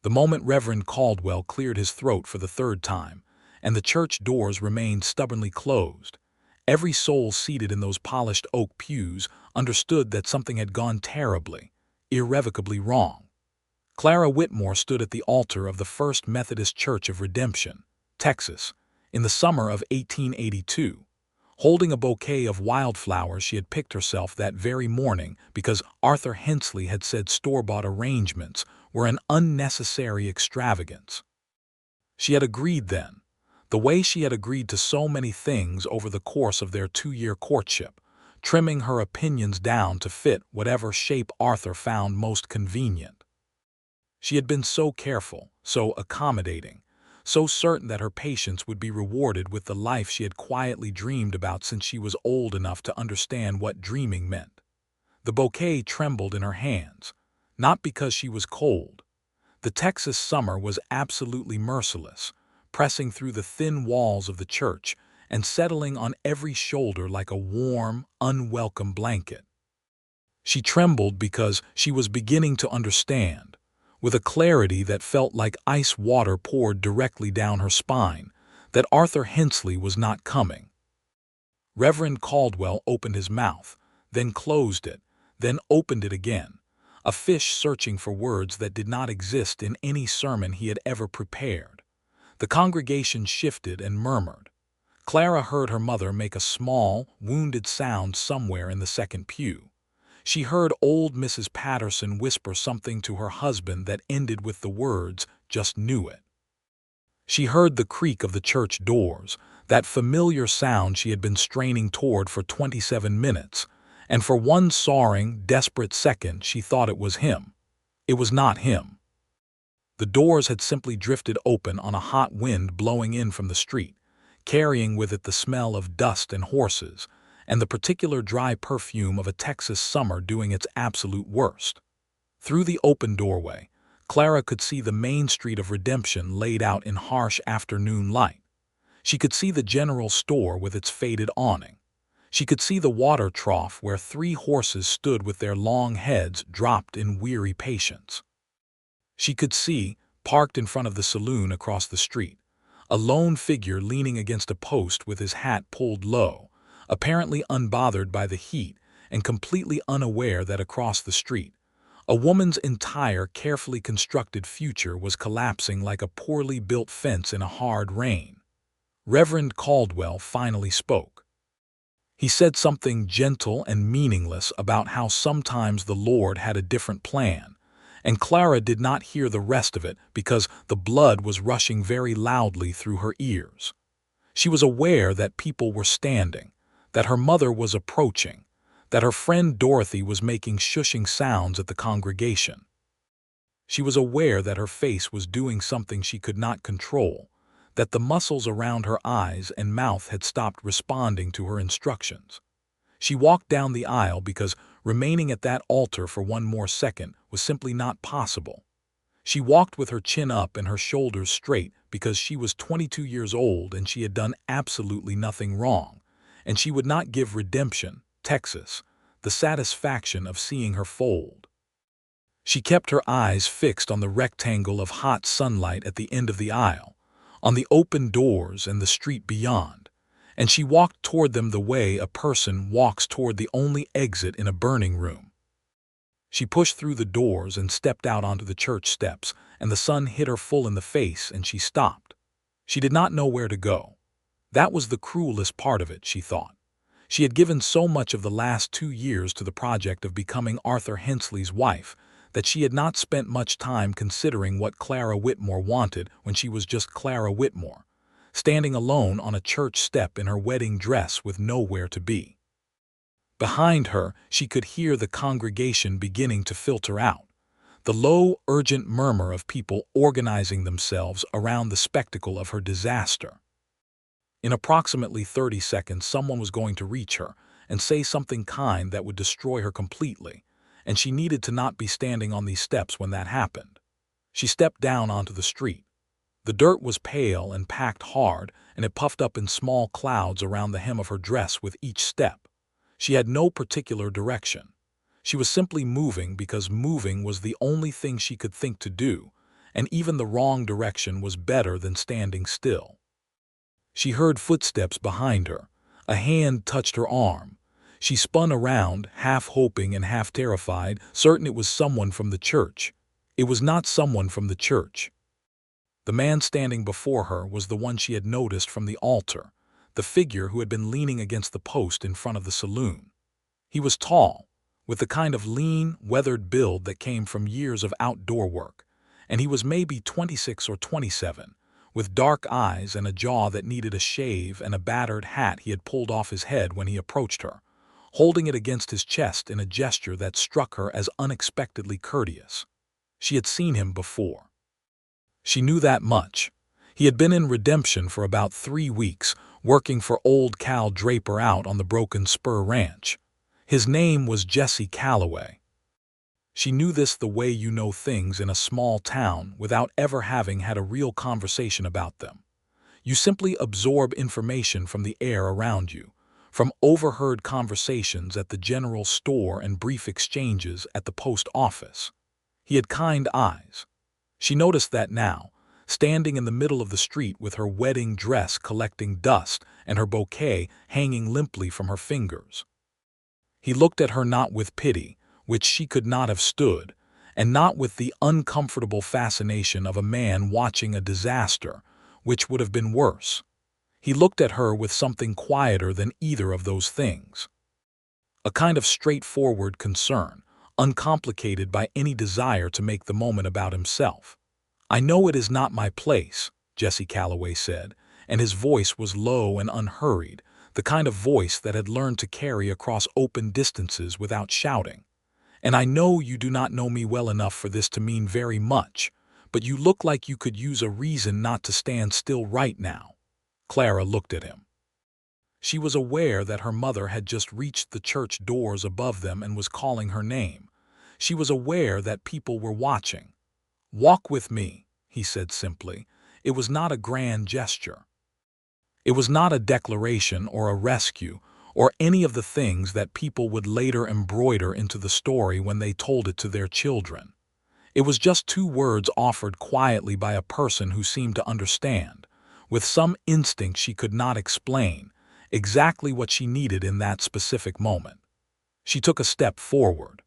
The moment Reverend Caldwell cleared his throat for the third time, and the church doors remained stubbornly closed, every soul seated in those polished oak pews understood that something had gone terribly, irrevocably wrong. Clara Whitmore stood at the altar of the First Methodist Church of Redemption, Texas, in the summer of 1882, holding a bouquet of wildflowers she had picked herself that very morning because Arthur Hensley had said store-bought arrangements were an unnecessary extravagance. She had agreed then, the way she had agreed to so many things over the course of their 2-year courtship, trimming her opinions down to fit whatever shape Arthur found most convenient. She had been so careful, so accommodating, so certain that her patience would be rewarded with the life she had quietly dreamed about since she was old enough to understand what dreaming meant. The bouquet trembled in her hands, not because she was cold. The Texas summer was absolutely merciless, pressing through the thin walls of the church and settling on every shoulder like a warm, unwelcome blanket. She trembled because she was beginning to understand, with a clarity that felt like ice water poured directly down her spine, that Arthur Hensley was not coming. Reverend Caldwell opened his mouth, then closed it, then opened it again, a fish searching for words that did not exist in any sermon he had ever prepared. The congregation shifted and murmured. Clara heard her mother make a small, wounded sound somewhere in the second pew. She heard old Mrs. Patterson whisper something to her husband that ended with the words, "Just knew it." She heard the creak of the church doors, that familiar sound she had been straining toward for 27 minutes, and for one soaring, desperate second she thought it was him. It was not him. The doors had simply drifted open on a hot wind blowing in from the street, carrying with it the smell of dust and horses, and the particular dry perfume of a Texas summer doing its absolute worst. Through the open doorway, Clara could see the main street of Redemption laid out in harsh afternoon light. She could see the general store with its faded awning. She could see the water trough where 3 horses stood with their long heads dropped in weary patience. She could see, parked in front of the saloon across the street, a lone figure leaning against a post with his hat pulled low, apparently unbothered by the heat and completely unaware that across the street, a woman's entire carefully constructed future was collapsing like a poorly built fence in a hard rain. Reverend Caldwell finally spoke. He said something gentle and meaningless about how sometimes the Lord had a different plan, and Clara did not hear the rest of it because the blood was rushing very loudly through her ears. She was aware that people were standing, that her mother was approaching, that her friend Dorothy was making shushing sounds at the congregation. She was aware that her face was doing something she could not control, that the muscles around her eyes and mouth had stopped responding to her instructions. She walked down the aisle because remaining at that altar for one more second was simply not possible. She walked with her chin up and her shoulders straight because she was 22 years old and she had done absolutely nothing wrong, and she would not give Redemption, Texas, the satisfaction of seeing her fold. She kept her eyes fixed on the rectangle of hot sunlight at the end of the aisle, on the open doors and the street beyond, and she walked toward them the way a person walks toward the only exit in a burning room. She pushed through the doors and stepped out onto the church steps, and the sun hit her full in the face and she stopped. She did not know where to go. That was the cruelest part of it, she thought. She had given so much of the last 2 years to the project of becoming Arthur Hensley's wife that she had not spent much time considering what Clara Whitmore wanted when she was just Clara Whitmore, standing alone on a church step in her wedding dress with nowhere to be. Behind her, she could hear the congregation beginning to filter out, the low, urgent murmur of people organizing themselves around the spectacle of her disaster. In approximately 30 seconds, someone was going to reach her and say something kind that would destroy her completely, and she needed to not be standing on these steps when that happened. She stepped down onto the street. The dirt was pale and packed hard, and it puffed up in small clouds around the hem of her dress with each step. She had no particular direction. She was simply moving because moving was the only thing she could think to do, and even the wrong direction was better than standing still. She heard footsteps behind her. A hand touched her arm. She spun around, half hoping and half terrified, certain it was someone from the church. It was not someone from the church. The man standing before her was the one she had noticed from the altar, the figure who had been leaning against the post in front of the saloon. He was tall, with the kind of lean, weathered build that came from years of outdoor work, and he was maybe 26 or 27, with dark eyes and a jaw that needed a shave and a battered hat he had pulled off his head when he approached her, holding it against his chest in a gesture that struck her as unexpectedly courteous. She had seen him before. She knew that much. He had been in redemption for about 3 weeks, working for old Cal Draper out on the Broken Spur Ranch. His name was Jesse Calloway. She knew this the way you know things in a small town without ever having had a real conversation about them. You simply absorb information from the air around you, from overheard conversations at the general store and brief exchanges at the post office. He had kind eyes. She noticed that now, standing in the middle of the street with her wedding dress collecting dust and her bouquet hanging limply from her fingers. He looked at her not with pity, which she could not have stood, and not with the uncomfortable fascination of a man watching a disaster, which would have been worse. He looked at her with something quieter than either of those things. A kind of straightforward concern, uncomplicated by any desire to make the moment about himself. "I know it is not my place," Jesse Calloway said, and his voice was low and unhurried, the kind of voice that had learned to carry across open distances without shouting. "And I know you do not know me well enough for this to mean very much, but you look like you could use a reason not to stand still right now." Clara looked at him. She was aware that her mother had just reached the church doors above them and was calling her name. She was aware that people were watching. "Walk with me," he said simply. It was not a grand gesture. It was not a declaration or a rescue or any of the things that people would later embroider into the story when they told it to their children. It was just 2 words offered quietly by a person who seemed to understand, with some instinct she could not explain, exactly what she needed in that specific moment. She took a step forward.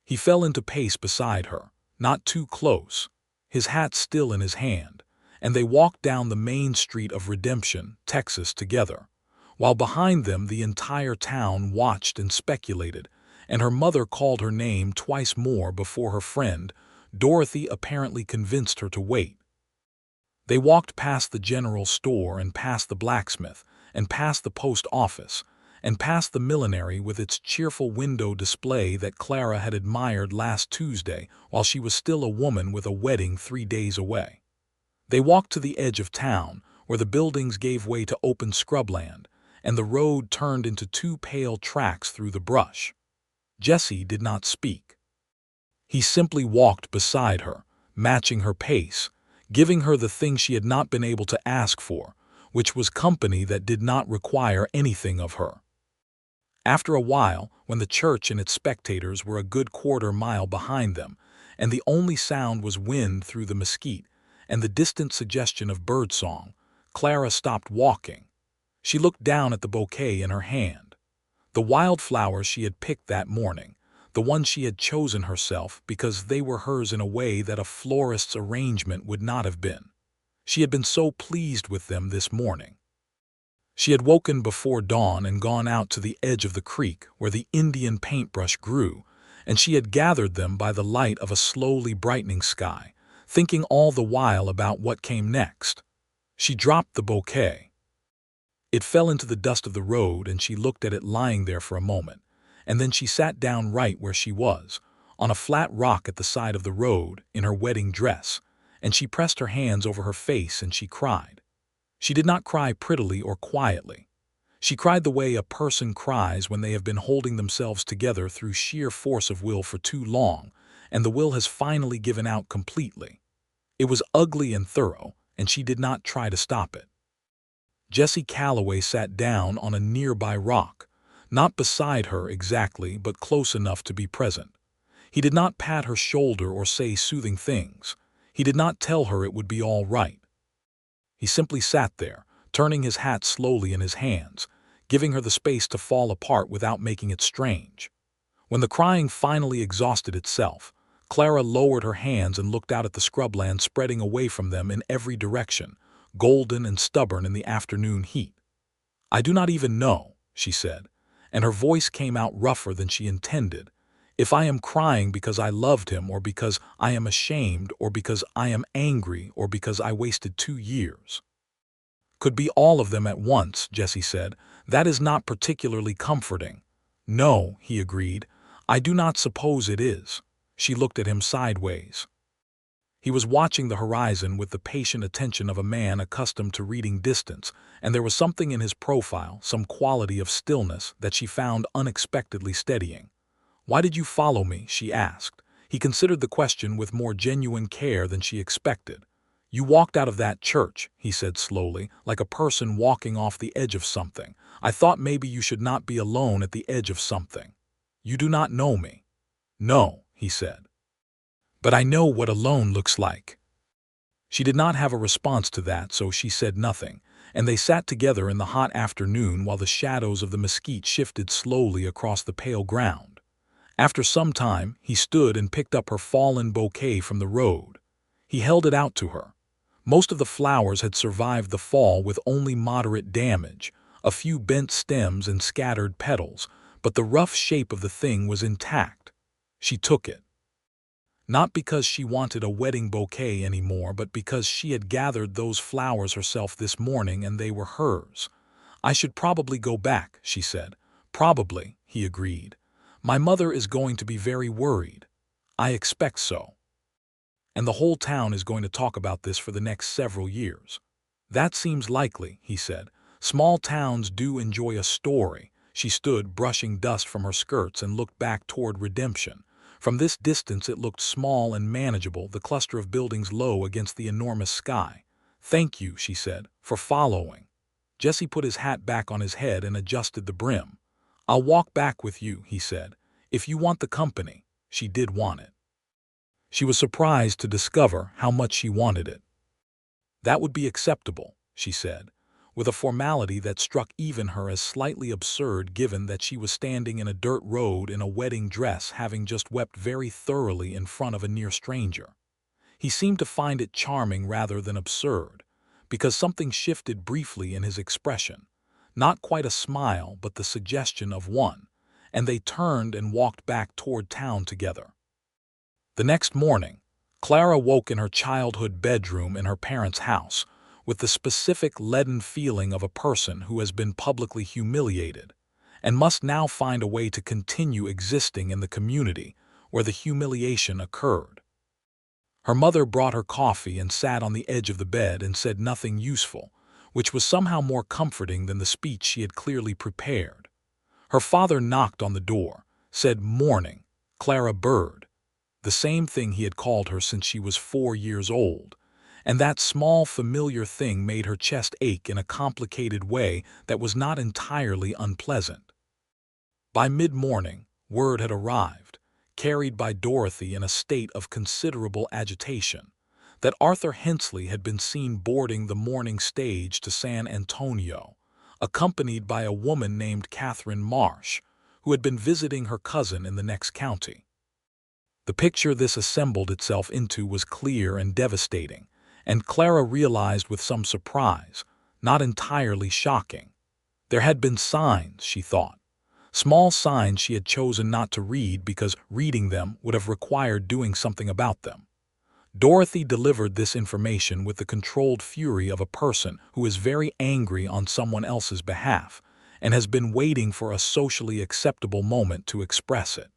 He fell into pace beside her, not too close, his hat still in his hand, and they walked down the main street of Redemption, Texas, together, while behind them the entire town watched and speculated, and her mother called her name twice more before her friend, Dorothy, apparently convinced her to wait. They walked past the general store and past the blacksmith, and past the post office, and past the millinery with its cheerful window display that Clara had admired last Tuesday while she was still a woman with a wedding 3 days away. They walked to the edge of town, where the buildings gave way to open scrubland, and the road turned into 2 pale tracks through the brush. Jesse did not speak. He simply walked beside her, matching her pace, giving her the thing she had not been able to ask for, which was company that did not require anything of her. After a while, when the church and its spectators were a good 1/4 mile behind them, and the only sound was wind through the mesquite and the distant suggestion of birdsong, Clara stopped walking. She looked down at the bouquet in her hand. The wildflowers she had picked that morning, the ones she had chosen herself because they were hers in a way that a florist's arrangement would not have been. She had been so pleased with them this morning. She had woken before dawn and gone out to the edge of the creek where the Indian paintbrush grew, and she had gathered them by the light of a slowly brightening sky, thinking all the while about what came next. She dropped the bouquet. It fell into the dust of the road, and she looked at it lying there for a moment, and then she sat down right where she was, on a flat rock at the side of the road, in her wedding dress, and she pressed her hands over her face and she cried. She did not cry prettily or quietly. She cried the way a person cries when they have been holding themselves together through sheer force of will for too long, and the will has finally given out completely. It was ugly and thorough, and she did not try to stop it. Jesse Calloway sat down on a nearby rock, not beside her exactly, but close enough to be present. He did not pat her shoulder or say soothing things. He did not tell her it would be all right. He simply sat there, turning his hat slowly in his hands, giving her the space to fall apart without making it strange. When the crying finally exhausted itself, Clara lowered her hands and looked out at the scrubland spreading away from them in every direction, golden and stubborn in the afternoon heat. "I do not even know," she said, and her voice came out rougher than she intended, "if I am crying because I loved him, or because I am ashamed, or because I am angry, or because I wasted 2 years." "Could be all of them at once," Jesse said. "That is not particularly comforting." "No," he agreed. "I do not suppose it is." She looked at him sideways. He was watching the horizon with the patient attention of a man accustomed to reading distance, and there was something in his profile, some quality of stillness, that she found unexpectedly steadying. "Why did you follow me?" she asked. He considered the question with more genuine care than she expected. "You walked out of that church," he said slowly, "like a person walking off the edge of something. I thought maybe you should not be alone at the edge of something. You do not know me." "No," he said. "But I know what alone looks like." She did not have a response to that, so she said nothing, and they sat together in the hot afternoon while the shadows of the mesquite shifted slowly across the pale ground. After some time, he stood and picked up her fallen bouquet from the road. He held it out to her. Most of the flowers had survived the fall with only moderate damage, a few bent stems and scattered petals, but the rough shape of the thing was intact. She took it. Not because she wanted a wedding bouquet anymore, but because she had gathered those flowers herself this morning and they were hers. "I should probably go back," she said. "Probably," he agreed. "My mother is going to be very worried." "I expect so. And the whole town is going to talk about this for the next several years." "That seems likely," he said. "Small towns do enjoy a story." She stood, brushing dust from her skirts, and looked back toward Redemption. From this distance it looked small and manageable, the cluster of buildings low against the enormous sky. "Thank you," she said, "for following." Jesse put his hat back on his head and adjusted the brim. "I'll walk back with you," he said, "if you want the company." She did want it. She was surprised to discover how much she wanted it. "That would be acceptable," she said, with a formality that struck even her as slightly absurd given that she was standing in a dirt road in a wedding dress, having just wept very thoroughly in front of a near stranger. He seemed to find it charming rather than absurd, because something shifted briefly in his expression, not quite a smile but the suggestion of one, and they turned and walked back toward town together. The next morning, Clara woke in her childhood bedroom in her parents' house, with the specific leaden feeling of a person who has been publicly humiliated and must now find a way to continue existing in the community where the humiliation occurred. Her mother brought her coffee and sat on the edge of the bed and said nothing useful, which was somehow more comforting than the speech she had clearly prepared. Her father knocked on the door, said "Morning, Clara Bird," the same thing he had called her since she was 4 years old, and that small familiar thing made her chest ache in a complicated way that was not entirely unpleasant. By mid-morning, word had arrived, carried by Dorothy in a state of considerable agitation, that Arthur Hensley had been seen boarding the morning stage to San Antonio, accompanied by a woman named Catherine Marsh, who had been visiting her cousin in the next county. The picture this assembled itself into was clear and devastating, and Clara realized with some surprise, not entirely shocking. There had been signs, she thought. Small signs she had chosen not to read because reading them would have required doing something about them. Dorothy delivered this information with the controlled fury of a person who is very angry on someone else's behalf and has been waiting for a socially acceptable moment to express it.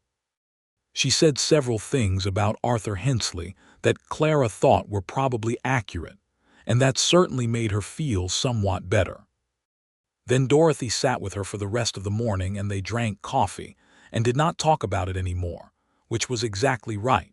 She said several things about Arthur Hensley that Clara thought were probably accurate, and that certainly made her feel somewhat better. Then Dorothy sat with her for the rest of the morning and they drank coffee and did not talk about it anymore, which was exactly right.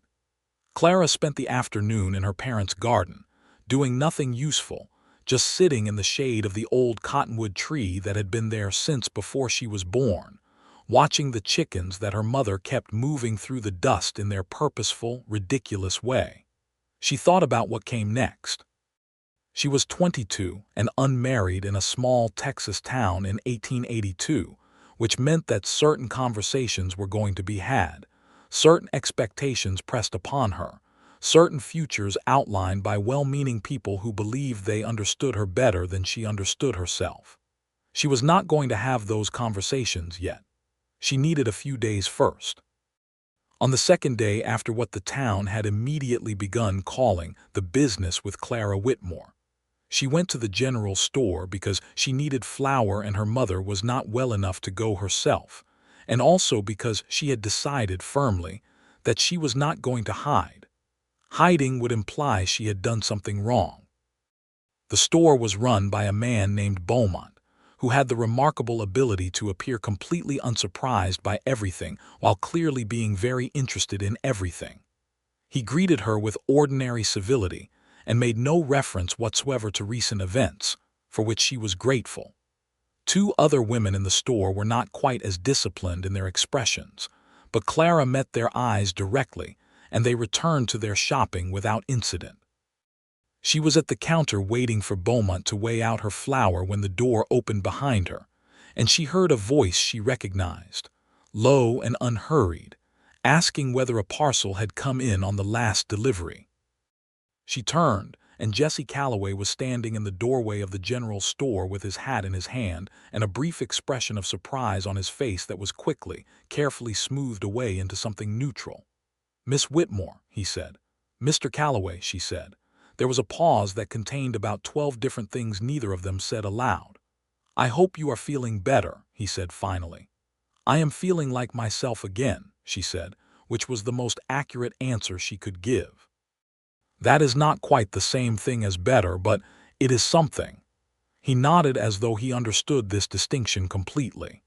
Clara spent the afternoon in her parents' garden, doing nothing useful, just sitting in the shade of the old cottonwood tree that had been there since before she was born, watching the chickens that her mother kept moving through the dust in their purposeful, ridiculous way. She thought about what came next. She was 22 and unmarried in a small Texas town in 1882, which meant that certain conversations were going to be had, certain expectations pressed upon her, certain futures outlined by well-meaning people who believed they understood her better than she understood herself. She was not going to have those conversations yet. She needed a few days first. On the second day after what the town had immediately begun calling the business with Clara Whitmore, she went to the general store because she needed flour and her mother was not well enough to go herself, and also because she had decided firmly that she was not going to hide. Hiding would imply she had done something wrong. The store was run by a man named Beaumont, who had the remarkable ability to appear completely unsurprised by everything while clearly being very interested in everything. He greeted her with ordinary civility and made no reference whatsoever to recent events, for which she was grateful. Two other women in the store were not quite as disciplined in their expressions, but Clara met their eyes directly, and they returned to their shopping without incident. She was at the counter waiting for Beaumont to weigh out her flour when the door opened behind her, and she heard a voice she recognized, low and unhurried, asking whether a parcel had come in on the last delivery. She turned, and Jesse Calloway was standing in the doorway of the general store with his hat in his hand and a brief expression of surprise on his face that was quickly, carefully smoothed away into something neutral. "Miss Whitmore," he said. "Mr. Calloway," she said. There was a pause that contained about 12 different things neither of them said aloud. "I hope you are feeling better," he said finally. "I am feeling like myself again," she said, which was the most accurate answer she could give. "That is not quite the same thing as better, but it is something." He nodded as though he understood this distinction completely.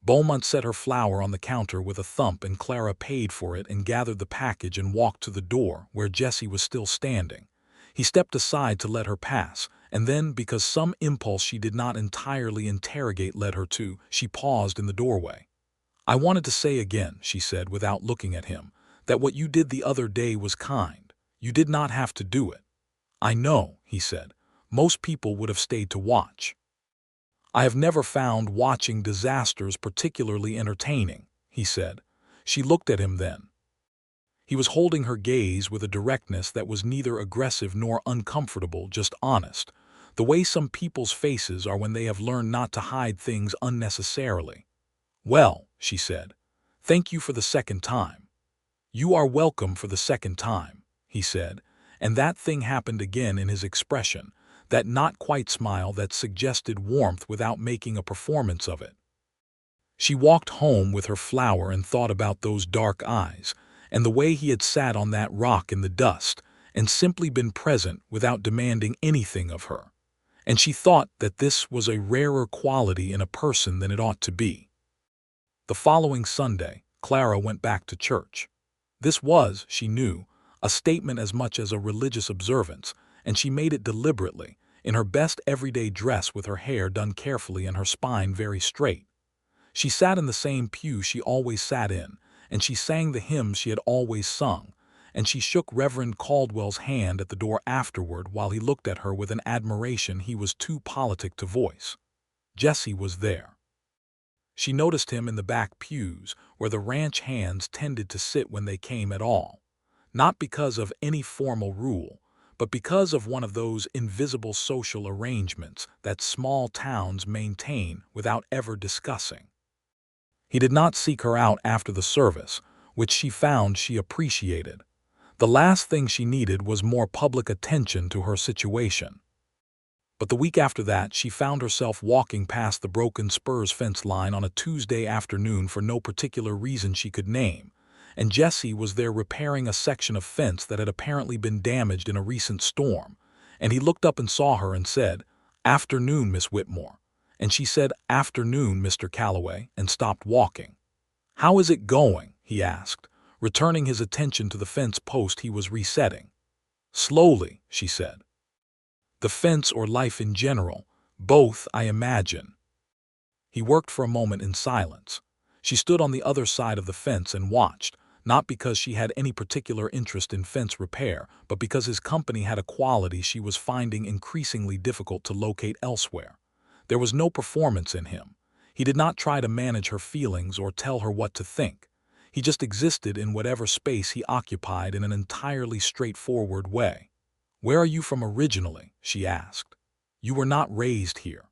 Beaumont set her flour on the counter with a thump, and Clara paid for it and gathered the package and walked to the door where Jesse was still standing. He stepped aside to let her pass, and then, because some impulse she did not entirely interrogate led her to, she paused in the doorway. "I wanted to say again," she said without looking at him, "that what you did the other day was kind. You did not have to do it." "I know," he said. "Most people would have stayed to watch." "I have never found watching disasters particularly entertaining," he said. She looked at him then. He was holding her gaze with a directness that was neither aggressive nor uncomfortable, just honest, the way some people's faces are when they have learned not to hide things unnecessarily. "Well," she said, "thank you for the second time." "You are welcome for the second time," he said, and that thing happened again in his expression, that not-quite smile that suggested warmth without making a performance of it. She walked home with her flower and thought about those dark eyes, and the way he had sat on that rock in the dust and simply been present without demanding anything of her. And she thought that this was a rarer quality in a person than it ought to be. The following Sunday, Clara went back to church. This was, she knew, a statement as much as a religious observance, and she made it deliberately, in her best everyday dress with her hair done carefully and her spine very straight. She sat in the same pew she always sat in, and she sang the hymns she had always sung, and she shook Reverend Caldwell's hand at the door afterward while he looked at her with an admiration he was too politic to voice. Jesse was there. She noticed him in the back pews, where the ranch hands tended to sit when they came at all, not because of any formal rule, but because of one of those invisible social arrangements that small towns maintain without ever discussing. He did not seek her out after the service, which she found she appreciated. The last thing she needed was more public attention to her situation. But the week after that, she found herself walking past the broken Spurs fence line on a Tuesday afternoon for no particular reason she could name, and Jesse was there repairing a section of fence that had apparently been damaged in a recent storm, and he looked up and saw her and said, "Afternoon, Miss Whitmore," and she said, "Afternoon, Mr. Calloway," and stopped walking. "How is it going?" he asked, returning his attention to the fence post he was resetting. "Slowly," she said. "The fence or life in general? Both, I imagine." He worked for a moment in silence. She stood on the other side of the fence and watched, not because she had any particular interest in fence repair, but because his company had a quality she was finding increasingly difficult to locate elsewhere. There was no performance in him. He did not try to manage her feelings or tell her what to think. He just existed in whatever space he occupied in an entirely straightforward way. "Where are you from originally?" she asked. "You were not raised here."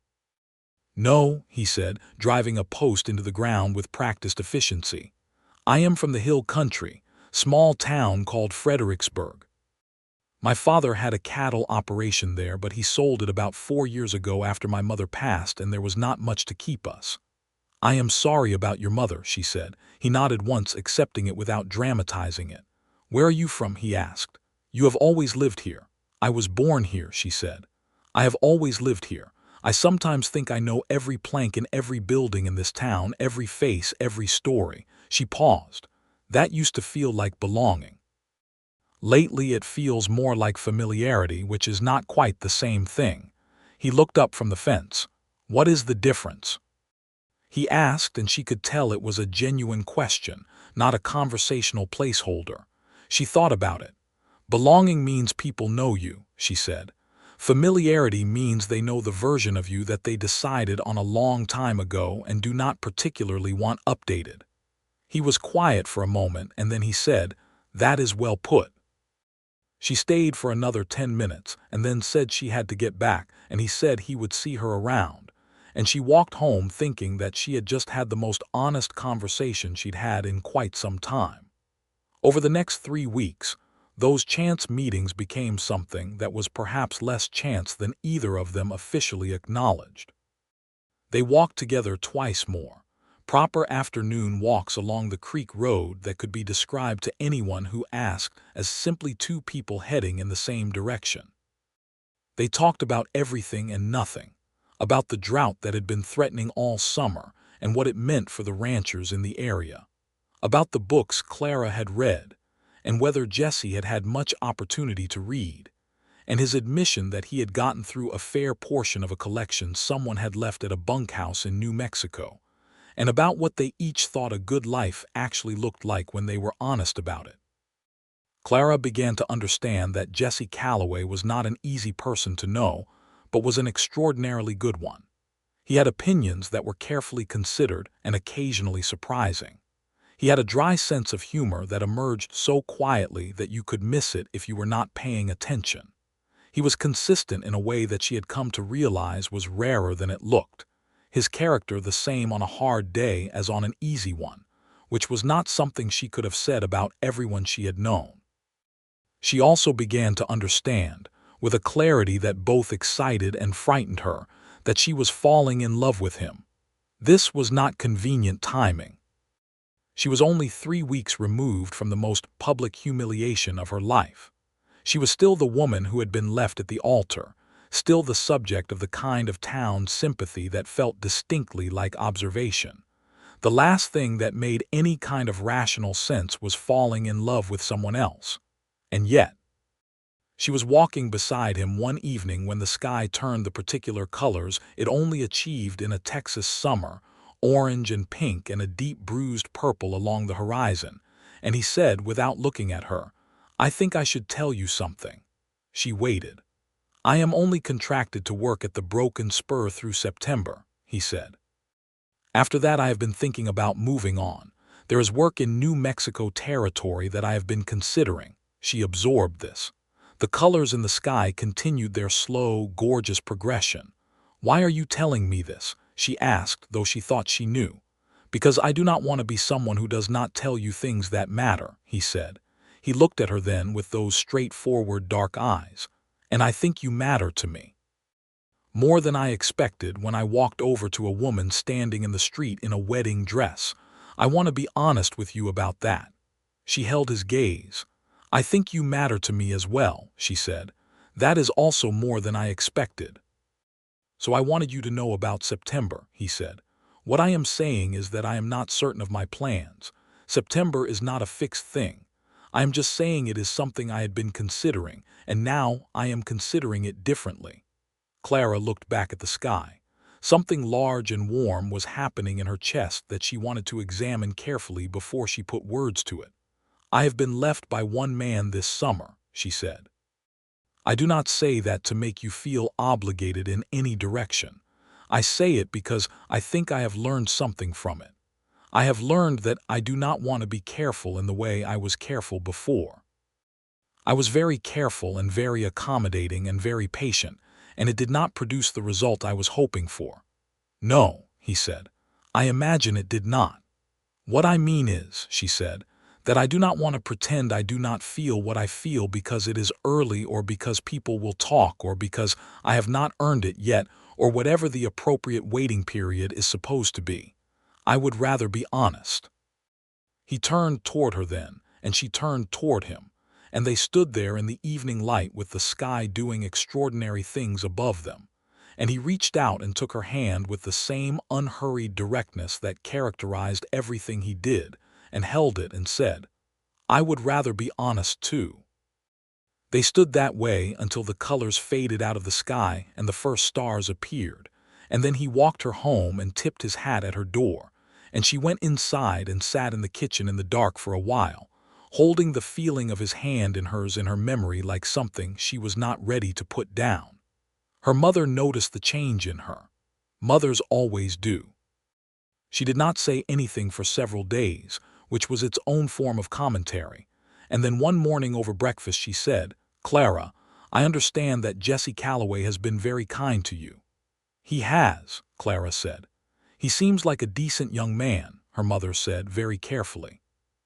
"No," he said, driving a post into the ground with practiced efficiency. "I am from the hill country, small town called Fredericksburg. My father had a cattle operation there, but he sold it about 4 years ago after my mother passed, and there was not much to keep us." "I am sorry about your mother," she said. He nodded once, accepting it without dramatizing it. "Where are you from?" he asked. "You have always lived here." "I was born here," she said. "I have always lived here. I sometimes think I know every plank in every building in this town, every face, every story." She paused. "That used to feel like belonging. Lately it feels more like familiarity, which is not quite the same thing." He looked up from the fence. "What is the difference?" he asked, and she could tell it was a genuine question, not a conversational placeholder. She thought about it. "Belonging means people know you," she said. "Familiarity means they know the version of you that they decided on a long time ago and do not particularly want updated." He was quiet for a moment, and then he said, "That is well put." She stayed for another 10 minutes and then said she had to get back, and he said he would see her around. And she walked home thinking that she had just had the most honest conversation she'd had in quite some time. Over the next 3 weeks, those chance meetings became something that was perhaps less chance than either of them officially acknowledged. They walked together twice more, proper afternoon walks along the creek road that could be described to anyone who asked as simply two people heading in the same direction. They talked about everything and nothing, about the drought that had been threatening all summer and what it meant for the ranchers in the area, about the books Clara had read, and whether Jesse had had much opportunity to read, and his admission that he had gotten through a fair portion of a collection someone had left at a bunkhouse in New Mexico, and about what they each thought a good life actually looked like when they were honest about it. Clara began to understand that Jesse Calloway was not an easy person to know, but was an extraordinarily good one. He had opinions that were carefully considered and occasionally surprising. He had a dry sense of humor that emerged so quietly that you could miss it if you were not paying attention. He was consistent in a way that she had come to realize was rarer than it looked, his character the same on a hard day as on an easy one, which was not something she could have said about everyone she had known. She also began to understand, with a clarity that both excited and frightened her, that she was falling in love with him. This was not convenient timing. She was only 3 weeks removed from the most public humiliation of her life. She was still the woman who had been left at the altar, still the subject of the kind of town sympathy that felt distinctly like observation. The last thing that made any kind of rational sense was falling in love with someone else. And yet, she was walking beside him one evening when the sky turned the particular colors it only achieved in a Texas summer, orange and pink and a deep bruised purple along the horizon, and he said without looking at her, "I think I should tell you something." She waited. "I am only contracted to work at the Broken Spur through September," he said. "After that I have been thinking about moving on. There is work in New Mexico territory that I have been considering." She absorbed this. The colors in the sky continued their slow, gorgeous progression. "Why are you telling me this?" she asked, though she thought she knew. "Because I do not want to be someone who does not tell you things that matter," he said. He looked at her then with those straightforward dark eyes. "And I think you matter to me. More than I expected when I walked over to a woman standing in the street in a wedding dress. I want to be honest with you about that." She held his gaze. "I think you matter to me as well," she said. "That is also more than I expected." "So I wanted you to know about September," he said. "What I am saying is that I am not certain of my plans. September is not a fixed thing. I am just saying it is something I had been considering, and now I am considering it differently." Clara looked back at the sky. Something large and warm was happening in her chest that she wanted to examine carefully before she put words to it. "I have been left by one man this summer," she said. "I do not say that to make you feel obligated in any direction. I say it because I think I have learned something from it. I have learned that I do not want to be careful in the way I was careful before. I was very careful and very accommodating and very patient, and it did not produce the result I was hoping for." "No," he said. "I imagine it did not. What I mean is," she said, "that I do not want to pretend I do not feel what I feel because it is early or because people will talk or because I have not earned it yet or whatever the appropriate waiting period is supposed to be. I would rather be honest." He turned toward her then, and she turned toward him, and they stood there in the evening light with the sky doing extraordinary things above them, and he reached out and took her hand with the same unhurried directness that characterized everything he did, and held it and said, "I would rather be honest too." They stood that way until the colors faded out of the sky and the first stars appeared, and then he walked her home and tipped his hat at her door, and she went inside and sat in the kitchen in the dark for a while, holding the feeling of his hand in hers in her memory like something she was not ready to put down. Her mother noticed the change in her. Mothers always do. She did not say anything for several days, which was its own form of commentary, and then one morning over breakfast she said, "Clara, I understand that Jesse Calloway has been very kind to you." "He has," Clara said. "He seems like a decent young man," her mother said very carefully.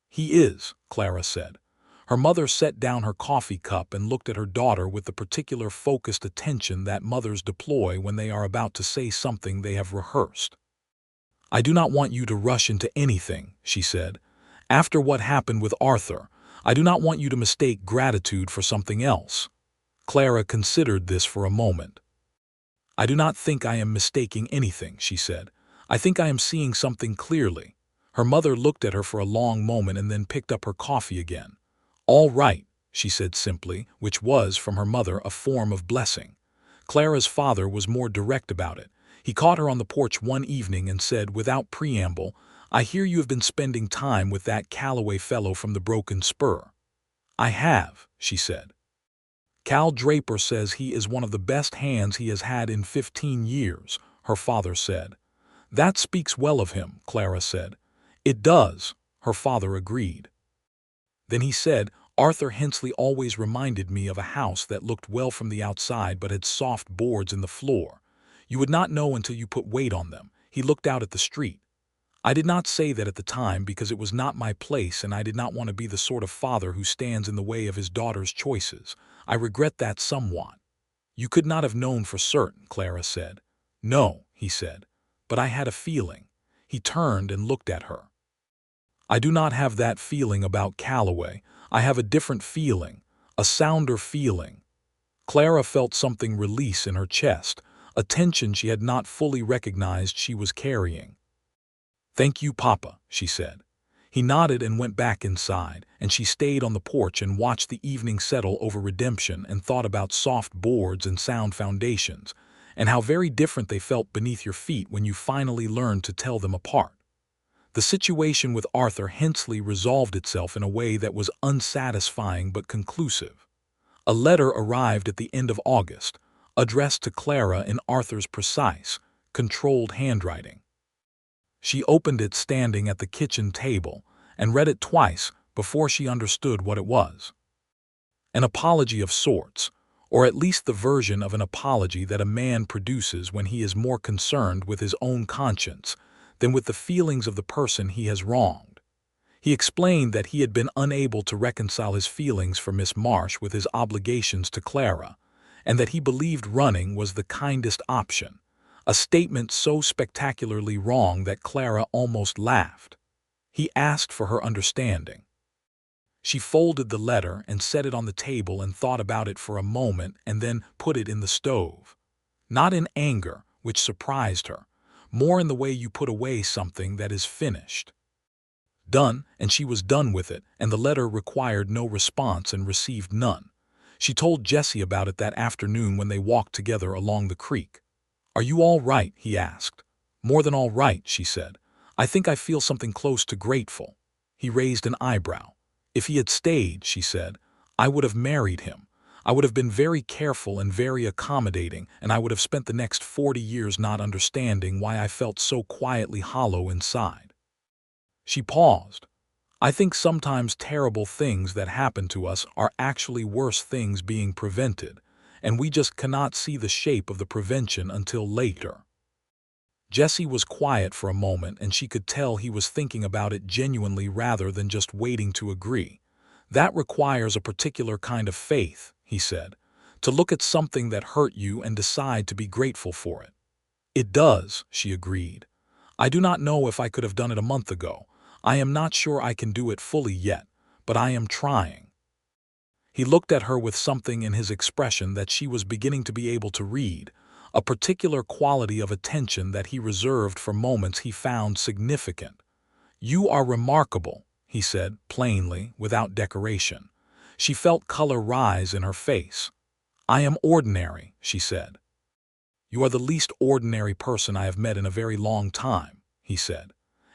"He is," Clara said. Her mother set down her coffee cup and looked at her daughter with the particular focused attention that mothers deploy when they are about to say something they have rehearsed. "I do not want you to rush into anything," she said. "After what happened with Arthur, I do not want you to mistake gratitude for something else." Clara considered this for a moment. "I do not think I am mistaking anything," she said. "I think I am seeing something clearly." Her mother looked at her for a long moment and then picked up her coffee again. "All right," she said simply, which was, from her mother, a form of blessing. Clara's father was more direct about it. He caught her on the porch one evening and said, without preamble, "I hear you have been spending time with that Calloway fellow from the Broken Spur." "I have," she said. "Cal Draper says he is one of the best hands he has had in 15 years, her father said. "That speaks well of him," Clara said. "It does," her father agreed. Then he said, "Arthur Hensley always reminded me of a house that looked well from the outside but had soft boards in the floor. You would not know until you put weight on them. He looked out at the street. I did not say that at the time because it was not my place and I did not want to be the sort of father who stands in the way of his daughter's choices. I regret that somewhat." "You could not have known for certain," Clara said. "No," he said, "but I had a feeling." He turned and looked at her. "I do not have that feeling about Calloway. I have a different feeling, a sounder feeling." Clara felt something release in her chest, a tension she had not fully recognized she was carrying. "Thank you, Papa," she said. He nodded and went back inside, and she stayed on the porch and watched the evening settle over redemption and thought about soft boards and sound foundations, and how very different they felt beneath your feet when you finally learned to tell them apart. The situation with Arthur Hensley resolved itself in a way that was unsatisfying but conclusive. A letter arrived at the end of August, addressed to Clara in Arthur's precise, controlled handwriting. She opened it standing at the kitchen table and read it twice before she understood what it was. An apology of sorts, or at least the version of an apology that a man produces when he is more concerned with his own conscience than with the feelings of the person he has wronged. He explained that he had been unable to reconcile his feelings for Miss Marsh with his obligations to Clara, and that he believed running was the kindest option, a statement so spectacularly wrong that Clara almost laughed. He asked for her understanding. She folded the letter and set it on the table and thought about it for a moment and then put it in the stove. Not in anger, which surprised her, more in the way you put away something that is finished. Done, and she was done with it, and the letter required no response and received none. She told Jesse about it that afternoon when they walked together along the creek. "Are you all right?" he asked. "More than all right," she said. "I think I feel something close to grateful." He raised an eyebrow. If he had stayed, she said, I would have married him. I would have been very careful and very accommodating, and I would have spent the next 40 years not understanding why I felt so quietly hollow inside. She paused. I think sometimes terrible things that happen to us are actually worse things being prevented, and we just cannot see the shape of the prevention until later. Jesse was quiet for a moment, and she could tell he was thinking about it genuinely rather than just waiting to agree. That requires a particular kind of faith, he said, to look at something that hurt you and decide to be grateful for it. It does, she agreed. I do not know if I could have done it a month ago. I am not sure I can do it fully yet, but I am trying. He looked at her with something in his expression that she was beginning to be able to read, a particular quality of attention that he reserved for moments he found significant. You are remarkable, he said, plainly, without decoration. She felt color rise in her face. I am ordinary, she said. You are the least ordinary person I have met in a very long time, he said.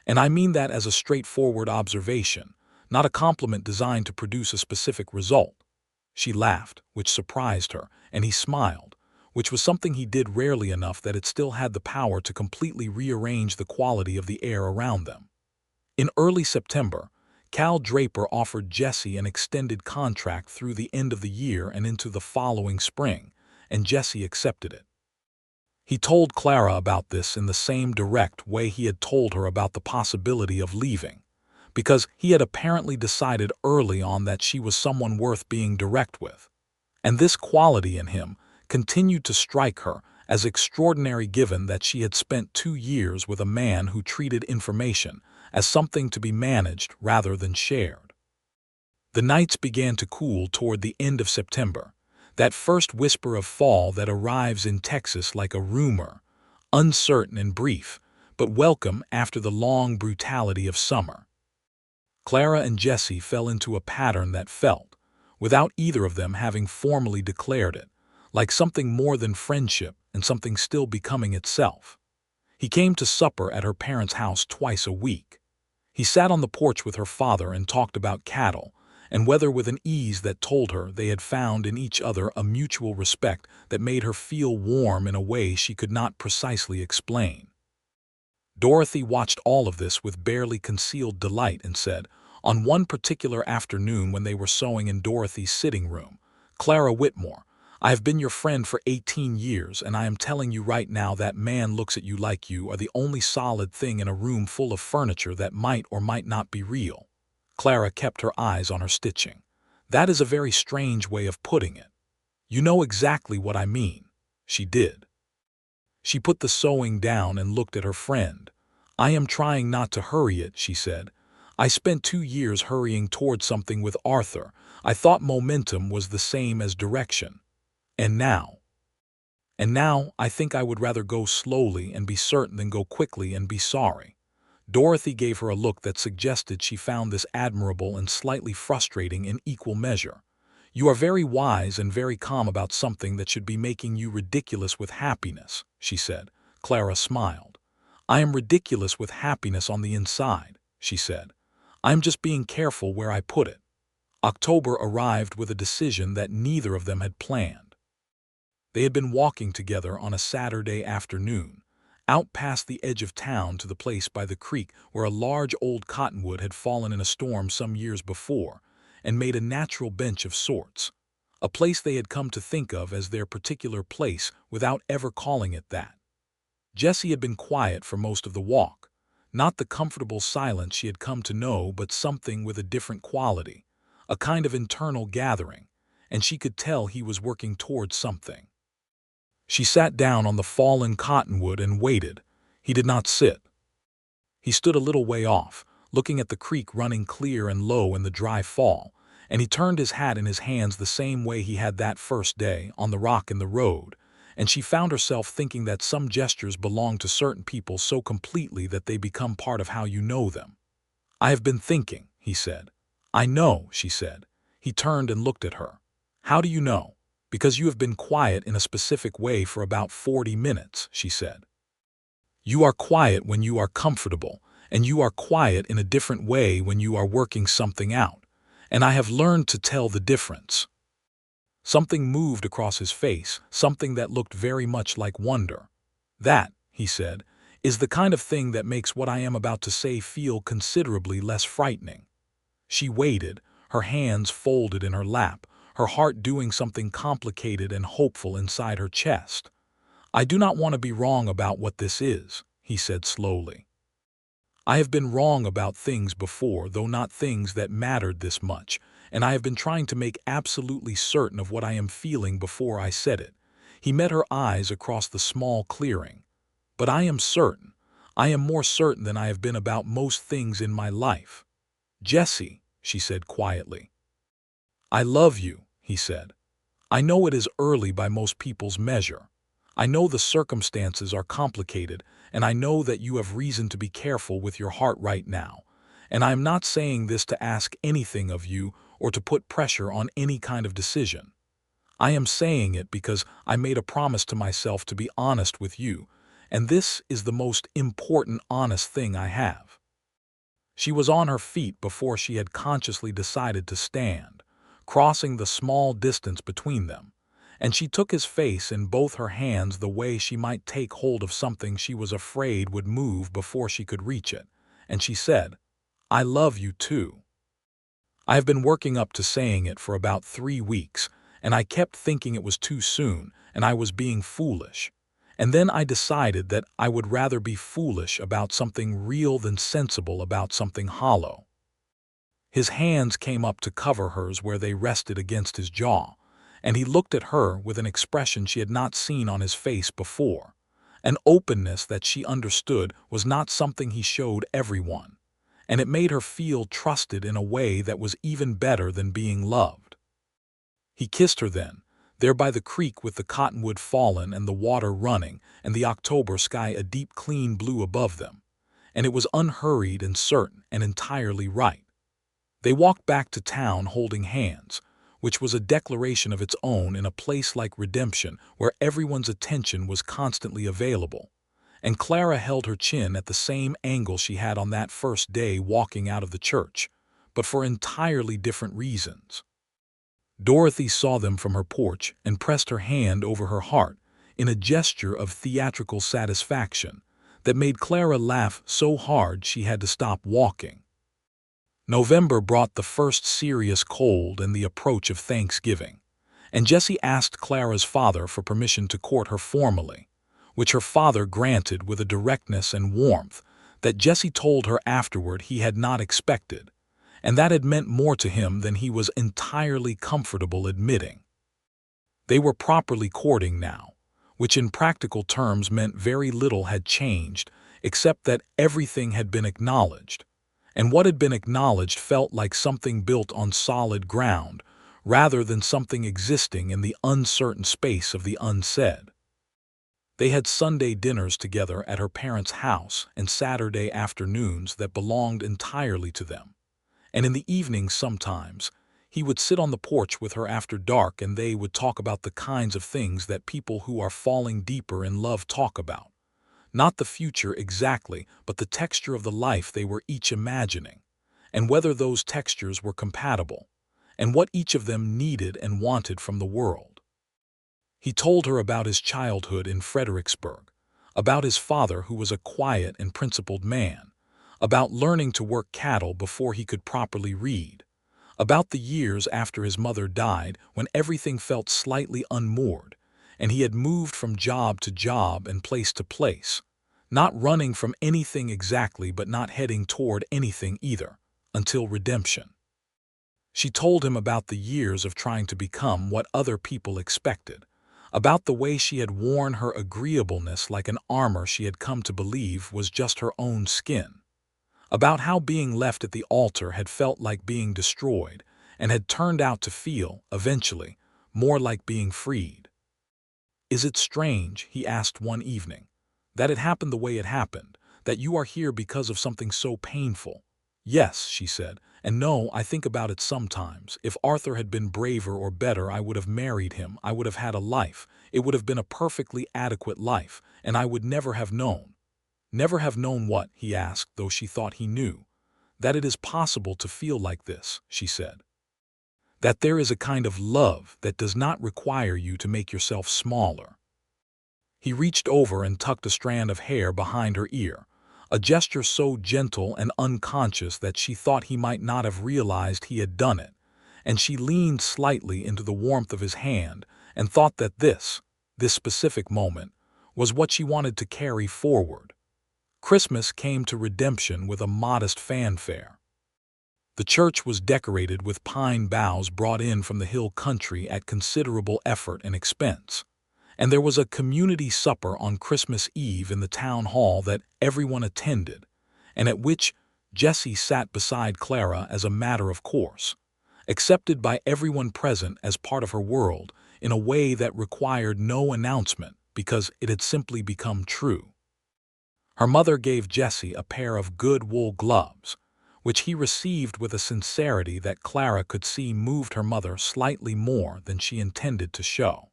And I mean that as a straightforward observation, not a compliment designed to produce a specific result. She laughed, which surprised her, and he smiled, which was something he did rarely enough that it still had the power to completely rearrange the quality of the air around them. In early September, Cal Draper offered Jesse an extended contract through the end of the year and into the following spring, and Jesse accepted it. He told Clara about this in the same direct way he had told her about the possibility of leaving, because he had apparently decided early on that she was someone worth being direct with. And this quality in him continued to strike her as extraordinary given that she had spent 2 years with a man who treated information as something to be managed rather than shared. The nights began to cool toward the end of September, that first whisper of fall that arrives in Texas like a rumor, uncertain and brief, but welcome after the long brutality of summer. Clara and Jesse fell into a pattern that felt, without either of them having formally declared it, like something more than friendship and something still becoming itself. He came to supper at her parents' house twice a week. He sat on the porch with her father and talked about cattle and weather with an ease that told her they had found in each other a mutual respect that made her feel warm in a way she could not precisely explain. Dorothy watched all of this with barely concealed delight and said, on one particular afternoon when they were sewing in Dorothy's sitting room, Clara Whitmore, I have been your friend for 18 years, and I am telling you right now that man looks at you like you are the only solid thing in a room full of furniture that might or might not be real. Clara kept her eyes on her stitching. That is a very strange way of putting it. You know exactly what I mean. She did. She put the sewing down and looked at her friend. I am trying not to hurry it, she said. I spent 2 years hurrying toward something with Arthur. I thought momentum was the same as direction. And now I think I would rather go slowly and be certain than go quickly and be sorry. Dorothy gave her a look that suggested she found this admirable and slightly frustrating in equal measure. You are very wise and very calm about something that should be making you ridiculous with happiness, she said. Clara smiled. I am ridiculous with happiness on the inside, she said. I am just being careful where I put it. October arrived with a decision that neither of them had planned. They had been walking together on a Saturday afternoon, out past the edge of town to the place by the creek where a large old cottonwood had fallen in a storm some years before and made a natural bench of sorts, a place they had come to think of as their particular place without ever calling it that. Jesse had been quiet for most of the walk, not the comfortable silence she had come to know, but something with a different quality, a kind of internal gathering, and she could tell he was working towards something. She sat down on the fallen cottonwood and waited. He did not sit. He stood a little way off, looking at the creek running clear and low in the dry fall, and he turned his hat in his hands the same way he had that first day on the rock in the road, and she found herself thinking that some gestures belong to certain people so completely that they become part of how you know them. I have been thinking, he said. I know, she said. He turned and looked at her. How do you know? Because you have been quiet in a specific way for about 40 minutes, she said. You are quiet when you are comfortable, and you are quiet in a different way when you are working something out. and I have learned to tell the difference." Something moved across his face, something that looked very much like wonder. "That," he said, "is the kind of thing that makes what I am about to say feel considerably less frightening." She waited, her hands folded in her lap, her heart doing something complicated and hopeful inside her chest. "I do not want to be wrong about what this is," he said slowly. "I have been wrong about things before, though not things that mattered this much, and I have been trying to make absolutely certain of what I am feeling before I said it." He met her eyes across the small clearing. "But I am certain. I am more certain than I have been about most things in my life." "Jesse," she said quietly. "I love you," he said. "I know it is early by most people's measure. I know the circumstances are complicated, and I know that you have reason to be careful with your heart right now. And I am not saying this to ask anything of you or to put pressure on any kind of decision. I am saying it because I made a promise to myself to be honest with you, and this is the most important honest thing I have." She was on her feet before she had consciously decided to stand, crossing the small distance between them, and she took his face in both her hands the way she might take hold of something she was afraid would move before she could reach it, and she said, "I love you too." I have been working up to saying it for about 3 weeks, and I kept thinking it was too soon and I was being foolish. And then I decided that I would rather be foolish about something real than sensible about something hollow. His hands came up to cover hers where they rested against his jaw, and he looked at her with an expression she had not seen on his face before. An openness that she understood was not something he showed everyone, and it made her feel trusted in a way that was even better than being loved. He kissed her then, there by the creek with the cottonwood fallen and the water running and the October sky a deep clean blue above them, and it was unhurried and certain and entirely right. They walked back to town holding hands, which was a declaration of its own in a place like Redemption where everyone's attention was constantly available, and Clara held her chin at the same angle she had on that first day walking out of the church, but for entirely different reasons. Dorothy saw them from her porch and pressed her hand over her heart in a gesture of theatrical satisfaction that made Clara laugh so hard she had to stop walking. November brought the first serious cold and the approach of Thanksgiving, and Jessie asked Clara's father for permission to court her formally, which her father granted with a directness and warmth that Jessie told her afterward he had not expected, and that had meant more to him than he was entirely comfortable admitting. They were properly courting now, which in practical terms meant very little had changed except that everything had been acknowledged, and what had been acknowledged felt like something built on solid ground rather than something existing in the uncertain space of the unsaid. They had Sunday dinners together at her parents' house and Saturday afternoons that belonged entirely to them. And in the evenings sometimes, he would sit on the porch with her after dark and they would talk about the kinds of things that people who are falling deeper in love talk about. Not the future exactly, but the texture of the life they were each imagining, and whether those textures were compatible, and what each of them needed and wanted from the world. He told her about his childhood in Fredericksburg, about his father who was a quiet and principled man, about learning to work cattle before he could properly read, about the years after his mother died when everything felt slightly unmoored, and he had moved from job to job and place to place, not running from anything exactly but not heading toward anything either, until redemption. She told him about the years of trying to become what other people expected, about the way she had worn her agreeableness like an armor she had come to believe was just her own skin, about how being left at the altar had felt like being destroyed and had turned out to feel, eventually, more like being freed. "Is it strange," he asked one evening, "that it happened the way it happened, that you are here because of something so painful?" "Yes," she said, "and no, I think about it sometimes. If Arthur had been braver or better, I would have married him, I would have had a life, it would have been a perfectly adequate life, and I would never have known." "Never have known what?" he asked, though she thought he knew. "That it is possible to feel like this," she said. that there is a kind of love that does not require you to make yourself smaller. He reached over and tucked a strand of hair behind her ear, a gesture so gentle and unconscious that she thought he might not have realized he had done it, and she leaned slightly into the warmth of his hand and thought that this specific moment, was what she wanted to carry forward. Christmas came to redemption with a modest fanfare. The church was decorated with pine boughs brought in from the hill country at considerable effort and expense, and there was a community supper on Christmas Eve in the town hall that everyone attended, and at which Jesse sat beside Clara as a matter of course, accepted by everyone present as part of her world in a way that required no announcement because it had simply become true. Her mother gave Jesse a pair of good wool gloves, which he received with a sincerity that Clara could see moved her mother slightly more than she intended to show.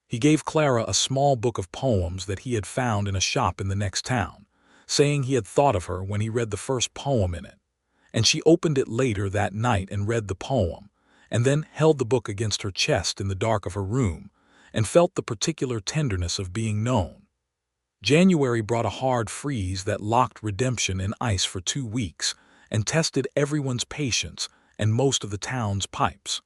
He gave Clara a small book of poems that he had found in a shop in the next town, saying he had thought of her when he read the first poem in it, and she opened it later that night and read the poem, and then held the book against her chest in the dark of her room, and felt the particular tenderness of being known. January brought a hard freeze that locked redemption in ice for 2 weeks and tested everyone's patience and most of the town's pipes.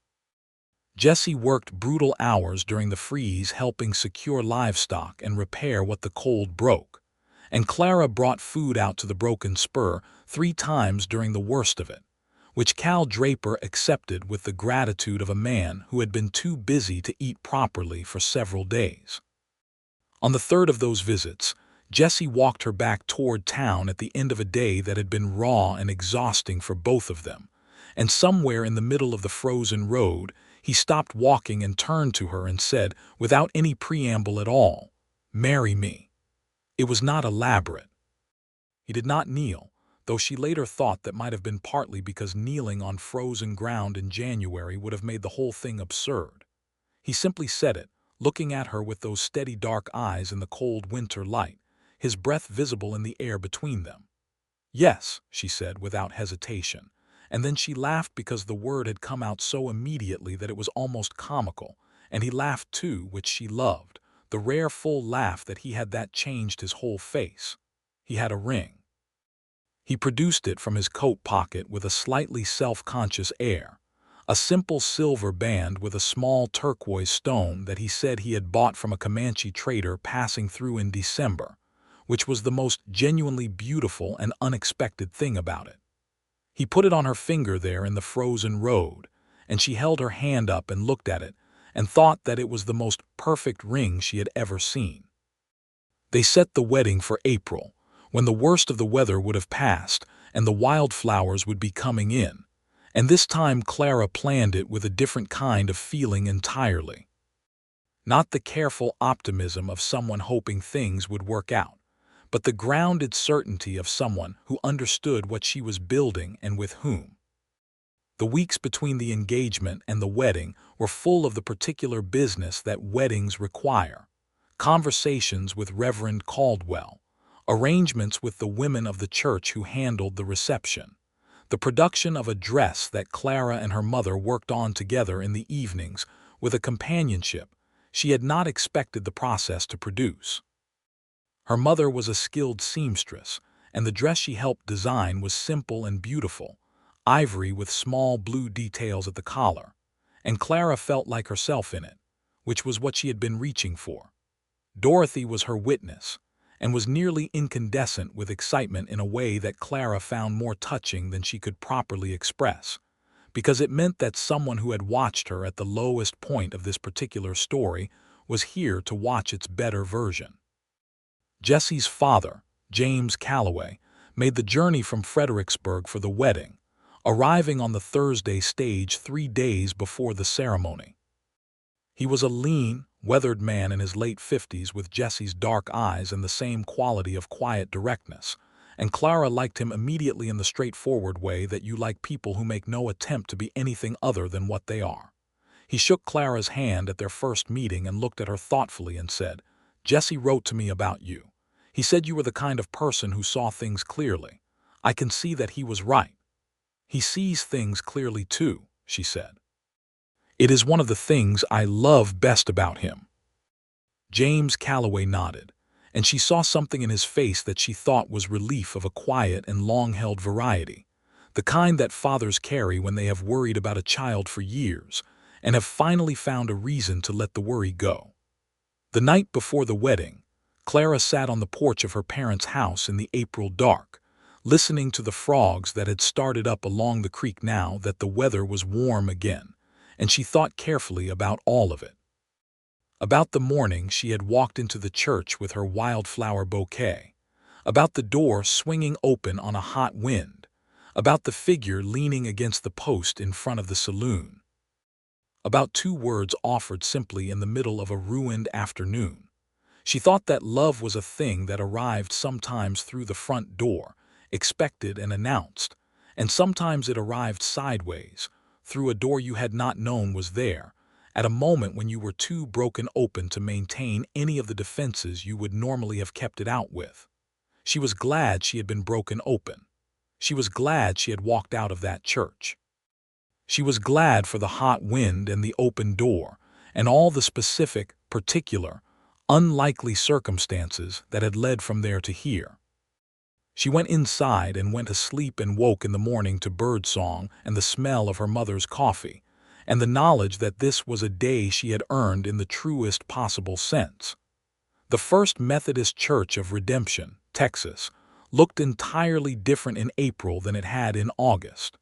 Jesse worked brutal hours during the freeze helping secure livestock and repair what the cold broke, and Clara brought food out to the broken spur 3 times during the worst of it, which Cal Draper accepted with the gratitude of a man who had been too busy to eat properly for several days. On the third of those visits, Jesse walked her back toward town at the end of a day that had been raw and exhausting for both of them, and somewhere in the middle of the frozen road, he stopped walking and turned to her and said, without any preamble at all, "Marry me." It was not elaborate. He did not kneel, though she later thought that might have been partly because kneeling on frozen ground in January would have made the whole thing absurd. He simply said it, looking at her with those steady dark eyes in the cold winter light, his breath visible in the air between them. "Yes," she said without hesitation, and then she laughed because the word had come out so immediately that it was almost comical, and he laughed too, which she loved, the rare full laugh that he had that changed his whole face. He had a ring. He produced it from his coat pocket with a slightly self-conscious air, a simple silver band with a small turquoise stone that he said he had bought from a Comanche trader passing through in December, which was the most genuinely beautiful and unexpected thing about it. He put it on her finger there in the frozen road, and she held her hand up and looked at it and thought that it was the most perfect ring she had ever seen. They set the wedding for April, when the worst of the weather would have passed and the wildflowers would be coming in, and this time Clara planned it with a different kind of feeling entirely. Not the careful optimism of someone hoping things would work out, but the grounded certainty of someone who understood what she was building and with whom. The weeks between the engagement and the wedding were full of the particular business that weddings require: conversations with Reverend Caldwell, arrangements with the women of the church who handled the reception, the production of a dress that Clara and her mother worked on together in the evenings with a companionship she had not expected the process to produce. Her mother was a skilled seamstress, and the dress she helped design was simple and beautiful, ivory with small blue details at the collar, and Clara felt like herself in it, which was what she had been reaching for. Dorothy was her witness, and was nearly incandescent with excitement in a way that Clara found more touching than she could properly express, because it meant that someone who had watched her at the lowest point of this particular story was here to watch its better version. Jesse's father, James Calloway, made the journey from Fredericksburg for the wedding, arriving on the Thursday stage 3 days before the ceremony. He was a lean, weathered man in his late 50s with Jesse's dark eyes and the same quality of quiet directness, and Clara liked him immediately in the straightforward way that you like people who make no attempt to be anything other than what they are. He shook Clara's hand at their first meeting and looked at her thoughtfully and said, "Jesse wrote to me about you. He said you were the kind of person who saw things clearly. I can see that he was right." "He sees things clearly too," she said. It is one of the things I love best about him." James Calloway nodded, and she saw something in his face that she thought was relief of a quiet and long-held variety, the kind that fathers carry when they have worried about a child for years and have finally found a reason to let the worry go. The night before the wedding, Clara sat on the porch of her parents' house in the April dark, listening to the frogs that had started up along the creek now that the weather was warm again, and she thought carefully about all of it. About the morning she had walked into the church with her wildflower bouquet, about the door swinging open on a hot wind, about the figure leaning against the post in front of the saloon, about 2 words offered simply in the middle of a ruined afternoon. She thought that love was a thing that arrived sometimes through the front door, expected and announced, and sometimes it arrived sideways, through a door you had not known was there, at a moment when you were too broken open to maintain any of the defenses you would normally have kept it out with. She was glad she had been broken open. She was glad she had walked out of that church. She was glad for the hot wind and the open door, and all the specific, particular, unlikely circumstances that had led from there to here. She went inside and went to sleep and woke in the morning to birdsong and the smell of her mother's coffee, and the knowledge that this was a day she had earned in the truest possible sense. The First Methodist Church of Redemption, Texas, looked entirely different in April than it had in August.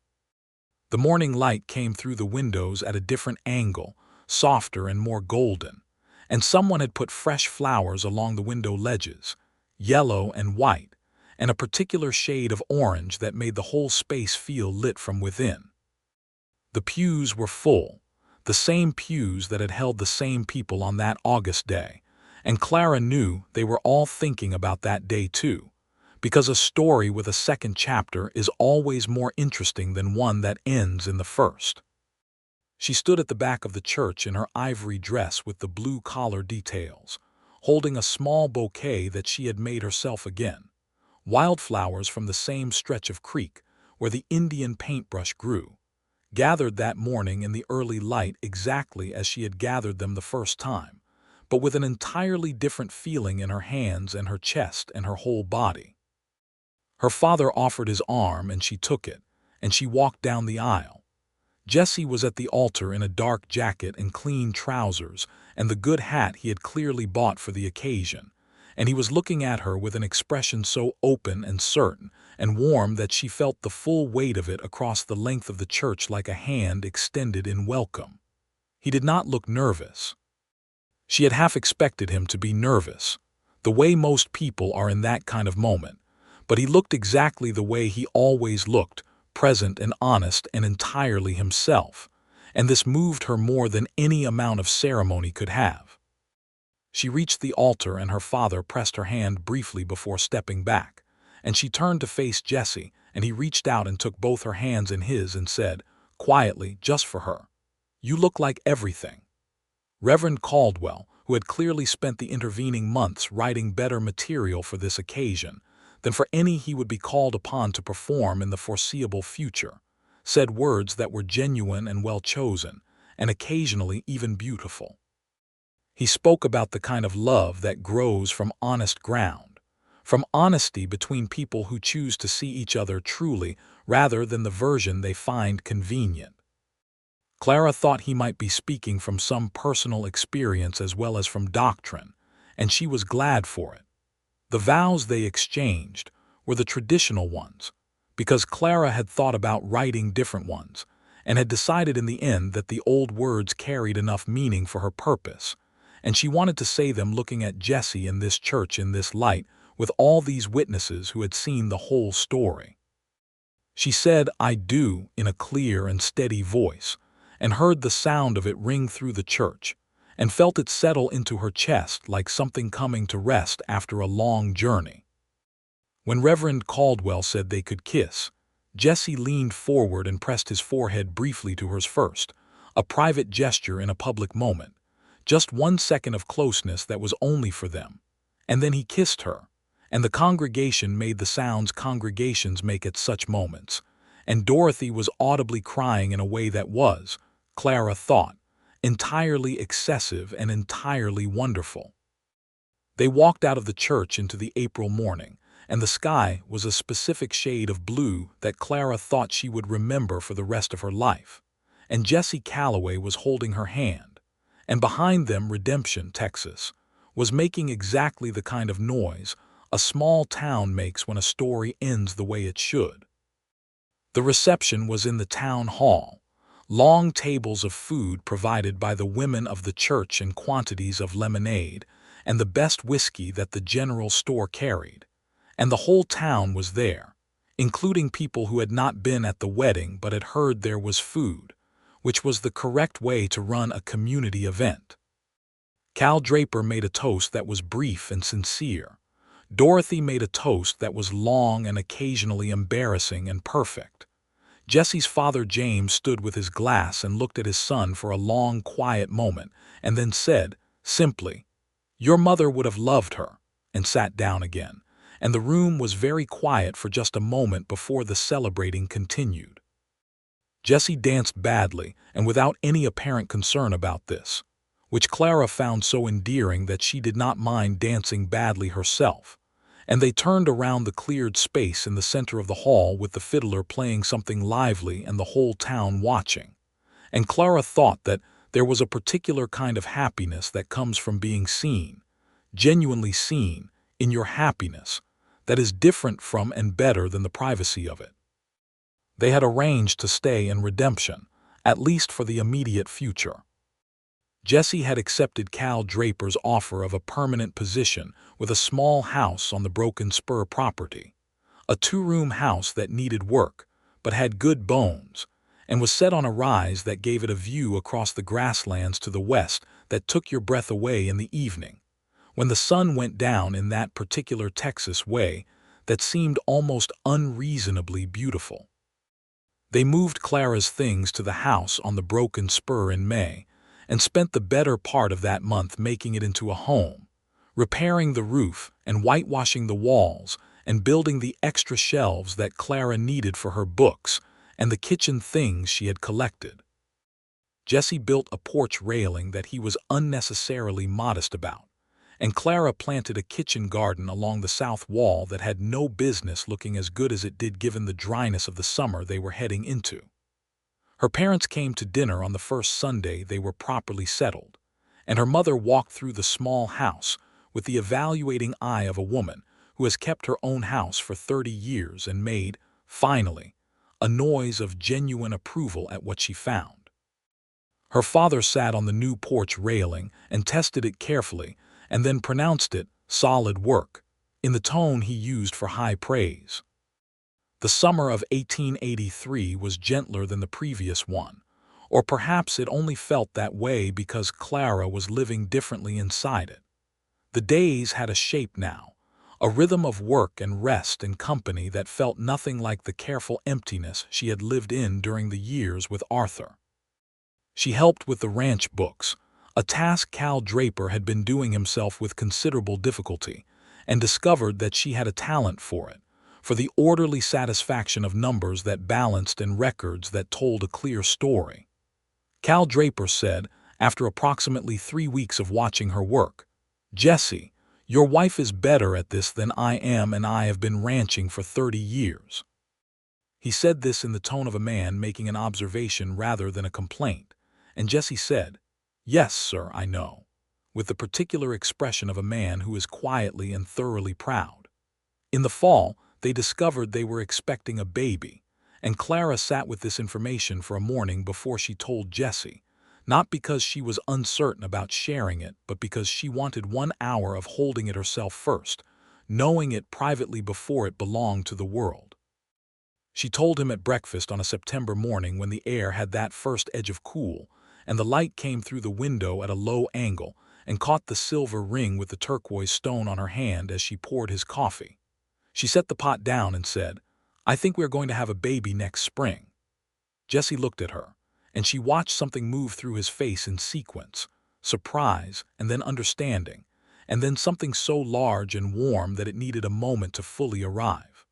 The morning light came through the windows at a different angle, softer and more golden, and someone had put fresh flowers along the window ledges, yellow and white, and a particular shade of orange that made the whole space feel lit from within. The pews were full, the same pews that had held the same people on that August day, and Clara knew they were all thinking about that day too, because a story with a second chapter is always more interesting than one that ends in the first. She stood at the back of the church in her ivory dress with the blue collar details, holding a small bouquet that she had made herself again, wildflowers from the same stretch of creek where the Indian paintbrush grew, gathered that morning in the early light exactly as she had gathered them the first time, but with an entirely different feeling in her hands and her chest and her whole body. Her father offered his arm and she took it, and she walked down the aisle. Jesse was at the altar in a dark jacket and clean trousers and the good hat he had clearly bought for the occasion, and he was looking at her with an expression so open and certain and warm that she felt the full weight of it across the length of the church like a hand extended in welcome. He did not look nervous. She had half expected him to be nervous, the way most people are in that kind of moment, but he looked exactly the way he always looked, present and honest and entirely himself, and this moved her more than any amount of ceremony could have. She reached the altar and her father pressed her hand briefly before stepping back, and she turned to face Jesse, and he reached out and took both her hands in his and said, quietly, just for her, "You look like everything." Reverend Caldwell, who had clearly spent the intervening months writing better material for this occasion than for any he would be called upon to perform in the foreseeable future, said words that were genuine and well chosen, and occasionally even beautiful. He spoke about the kind of love that grows from honest ground, from honesty between people who choose to see each other truly rather than the version they find convenient. Clara thought he might be speaking from some personal experience as well as from doctrine, and she was glad for it. The vows they exchanged were the traditional ones, because Clara had thought about writing different ones, and had decided in the end that the old words carried enough meaning for her purpose, and she wanted to say them looking at Jesse in this church in this light with all these witnesses who had seen the whole story. She said, "I do," in a clear and steady voice, and heard the sound of it ring through the church, and felt it settle into her chest like something coming to rest after a long journey. When Reverend Caldwell said they could kiss, Jesse leaned forward and pressed his forehead briefly to hers first, a private gesture in a public moment, just 1 second of closeness that was only for them, and then he kissed her, and the congregation made the sounds congregations make at such moments, and Dorothy was audibly crying in a way that was, Clara thought, entirely excessive and entirely wonderful. They walked out of the church into the April morning, and the sky was a specific shade of blue that Clara thought she would remember for the rest of her life. And Jesse Calloway was holding her hand, and behind them Redemption, Texas, was making exactly the kind of noise a small town makes when a story ends the way it should. The reception was in the town hall. Long tables of food provided by the women of the church and quantities of lemonade and the best whiskey that the general store carried. And the whole town was there, including people who had not been at the wedding but had heard there was food, which was the correct way to run a community event. Cal Draper made a toast that was brief and sincere. Dorothy made a toast that was long and occasionally embarrassing and perfect. Jesse's father James stood with his glass and looked at his son for a long, quiet moment, and then said, simply, "Your mother would have loved her," and sat down again, and the room was very quiet for just a moment before the celebrating continued. Jesse danced badly and without any apparent concern about this, which Clara found so endearing that she did not mind dancing badly herself, and they turned around the cleared space in the center of the hall with the fiddler playing something lively and the whole town watching. And Clara thought that there was a particular kind of happiness that comes from being seen, genuinely seen, in your happiness, that is different from and better than the privacy of it. They had arranged to stay in Redemption, at least for the immediate future. Jesse had accepted Cal Draper's offer of a permanent position with a small house on the Broken Spur property, a two-room house that needed work but had good bones, and was set on a rise that gave it a view across the grasslands to the west that took your breath away in the evening, when the sun went down in that particular Texas way that seemed almost unreasonably beautiful. They moved Clara's things to the house on the Broken Spur in May, and spent the better part of that month making it into a home, repairing the roof and whitewashing the walls and building the extra shelves that Clara needed for her books and the kitchen things she had collected. Jesse built a porch railing that he was unnecessarily modest about, and Clara planted a kitchen garden along the south wall that had no business looking as good as it did given the dryness of the summer they were heading into. Her parents came to dinner on the first Sunday they were properly settled, and her mother walked through the small house with the evaluating eye of a woman who has kept her own house for 30 years and made, finally, a noise of genuine approval at what she found. Her father sat on the new porch railing and tested it carefully and then pronounced it solid work, in the tone he used for high praise. The summer of 1883 was gentler than the previous one, or perhaps it only felt that way because Clara was living differently inside it. The days had a shape now, a rhythm of work and rest and company that felt nothing like the careful emptiness she had lived in during the years with Arthur. She helped with the ranch books, a task Cal Draper had been doing himself with considerable difficulty, and discovered that she had a talent for it, for the orderly satisfaction of numbers that balanced and records that told a clear story. Cal Draper said, after approximately 3 weeks of watching her work, "Jesse, your wife is better at this than I am, and I have been ranching for 30 years." He said this in the tone of a man making an observation rather than a complaint, and Jesse said, "Yes, sir, I know," with the particular expression of a man who is quietly and thoroughly proud. In the fall, they discovered they were expecting a baby, and Clara sat with this information for a morning before she told Jesse, not because she was uncertain about sharing it, but because she wanted 1 hour of holding it herself first, knowing it privately before it belonged to the world. She told him at breakfast on a September morning when the air had that first edge of cool, and the light came through the window at a low angle and caught the silver ring with the turquoise stone on her hand as she poured his coffee. She set the pot down and said, "I think we are going to have a baby next spring." Jesse looked at her, and she watched something move through his face in sequence, surprise and then understanding, and then something so large and warm that it needed a moment to fully arrive.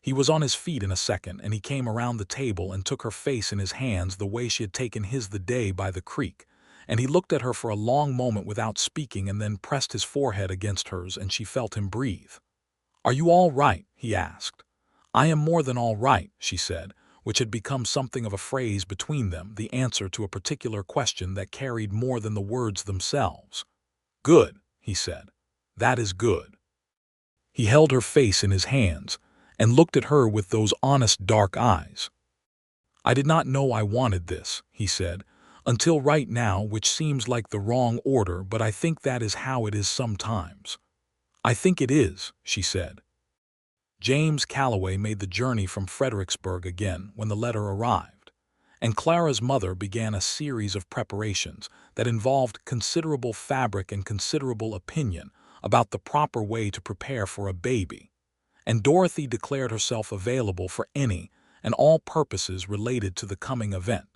He was on his feet in a second, and he came around the table and took her face in his hands the way she had taken his the day by the creek, and he looked at her for a long moment without speaking and then pressed his forehead against hers, and she felt him breathe. "Are you all right?" he asked. "I am more than all right," she said, which had become something of a phrase between them, the answer to a particular question that carried more than the words themselves. "Good," he said. "That is good." He held her face in his hands and looked at her with those honest dark eyes. "I did not know I wanted this," he said, "until right now, which seems like the wrong order, but I think that is how it is sometimes." "I think it is," she said. James Calloway made the journey from Fredericksburg again when the letter arrived, and Clara's mother began a series of preparations that involved considerable fabric and considerable opinion about the proper way to prepare for a baby, and Dorothy declared herself available for any and all purposes related to the coming event,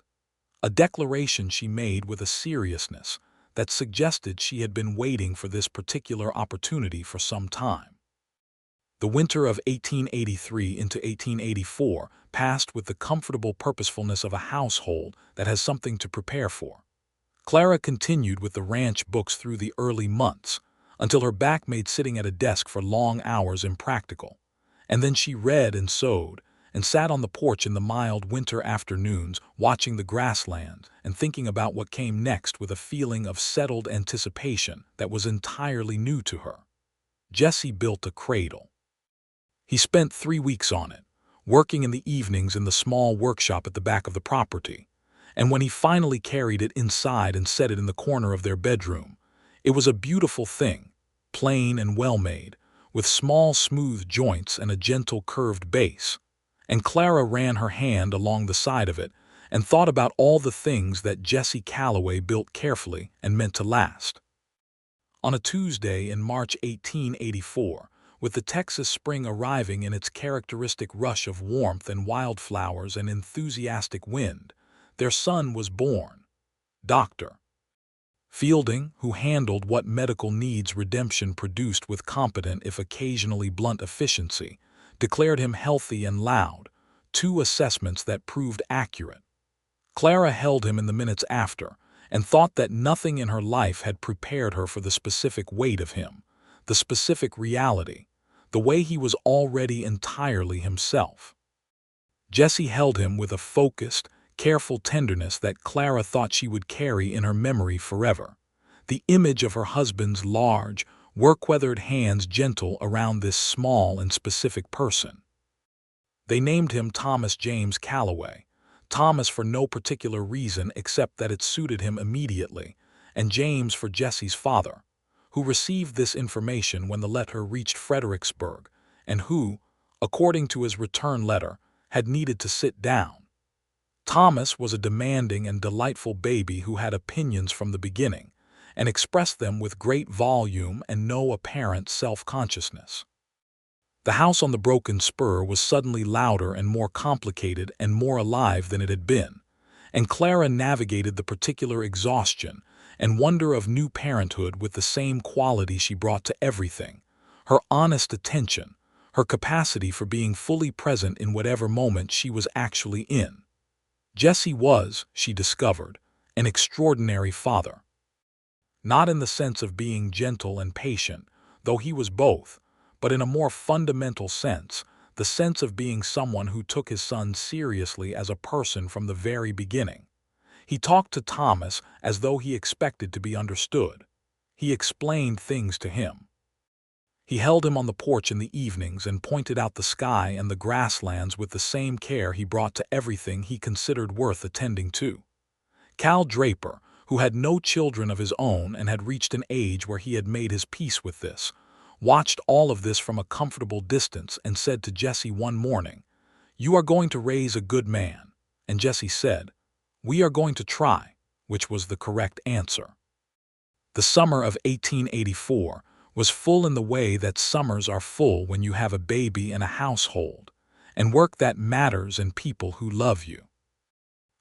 a declaration she made with a seriousness that suggested she had been waiting for this particular opportunity for some time. The winter of 1883 into 1884 passed with the comfortable purposefulness of a household that has something to prepare for. Clara continued with the ranch books through the early months, until her back made sitting at a desk for long hours impractical, and then she read and sewed, and sat on the porch in the mild winter afternoons watching the grassland and thinking about what came next with a feeling of settled anticipation that was entirely new to her. Jesse built a cradle. He spent 3 weeks on it, working in the evenings in the small workshop at the back of the property, and when he finally carried it inside and set it in the corner of their bedroom, it was a beautiful thing, plain and well-made, with small smooth joints and a gentle curved base, and Clara ran her hand along the side of it and thought about all the things that Jesse Calloway built carefully and meant to last. On a Tuesday in March 1884, with the Texas spring arriving in its characteristic rush of warmth and wildflowers and enthusiastic wind, their son was born. Dr. Fielding, who handled what medical needs redemption produced with competent if occasionally blunt efficiency, declared him healthy and loud, 2 assessments that proved accurate. Clara held him in the minutes after, and thought that nothing in her life had prepared her for the specific weight of him, the specific reality, the way he was already entirely himself. Jesse held him with a focused, careful tenderness that Clara thought she would carry in her memory forever, the image of her husband's large, work-weathered hands gentle around this small and specific person. They named him Thomas James Calloway, Thomas for no particular reason except that it suited him immediately, and James for Jesse's father, who received this information when the letter reached Fredericksburg, and who, according to his return letter, had needed to sit down. Thomas was a demanding and delightful baby who had opinions from the beginning, and expressed them with great volume and no apparent self-consciousness. The house on the broken spur was suddenly louder and more complicated and more alive than it had been, and Clara navigated the particular exhaustion and wonder of new parenthood with the same quality she brought to everything, her honest attention, her capacity for being fully present in whatever moment she was actually in. Jesse was, she discovered, an extraordinary father. Not in the sense of being gentle and patient, though he was both, but in a more fundamental sense, the sense of being someone who took his son seriously as a person from the very beginning. He talked to Thomas as though he expected to be understood. He explained things to him. He held him on the porch in the evenings and pointed out the sky and the grasslands with the same care he brought to everything he considered worth attending to. Cal Draper, who had no children of his own and had reached an age where he had made his peace with this, watched all of this from a comfortable distance and said to Jesse one morning, "You are going to raise a good man," and Jesse said, "We are going to try," which was the correct answer. The summer of 1884 was full in the way that summers are full when you have a baby and a household, and work that matters and people who love you.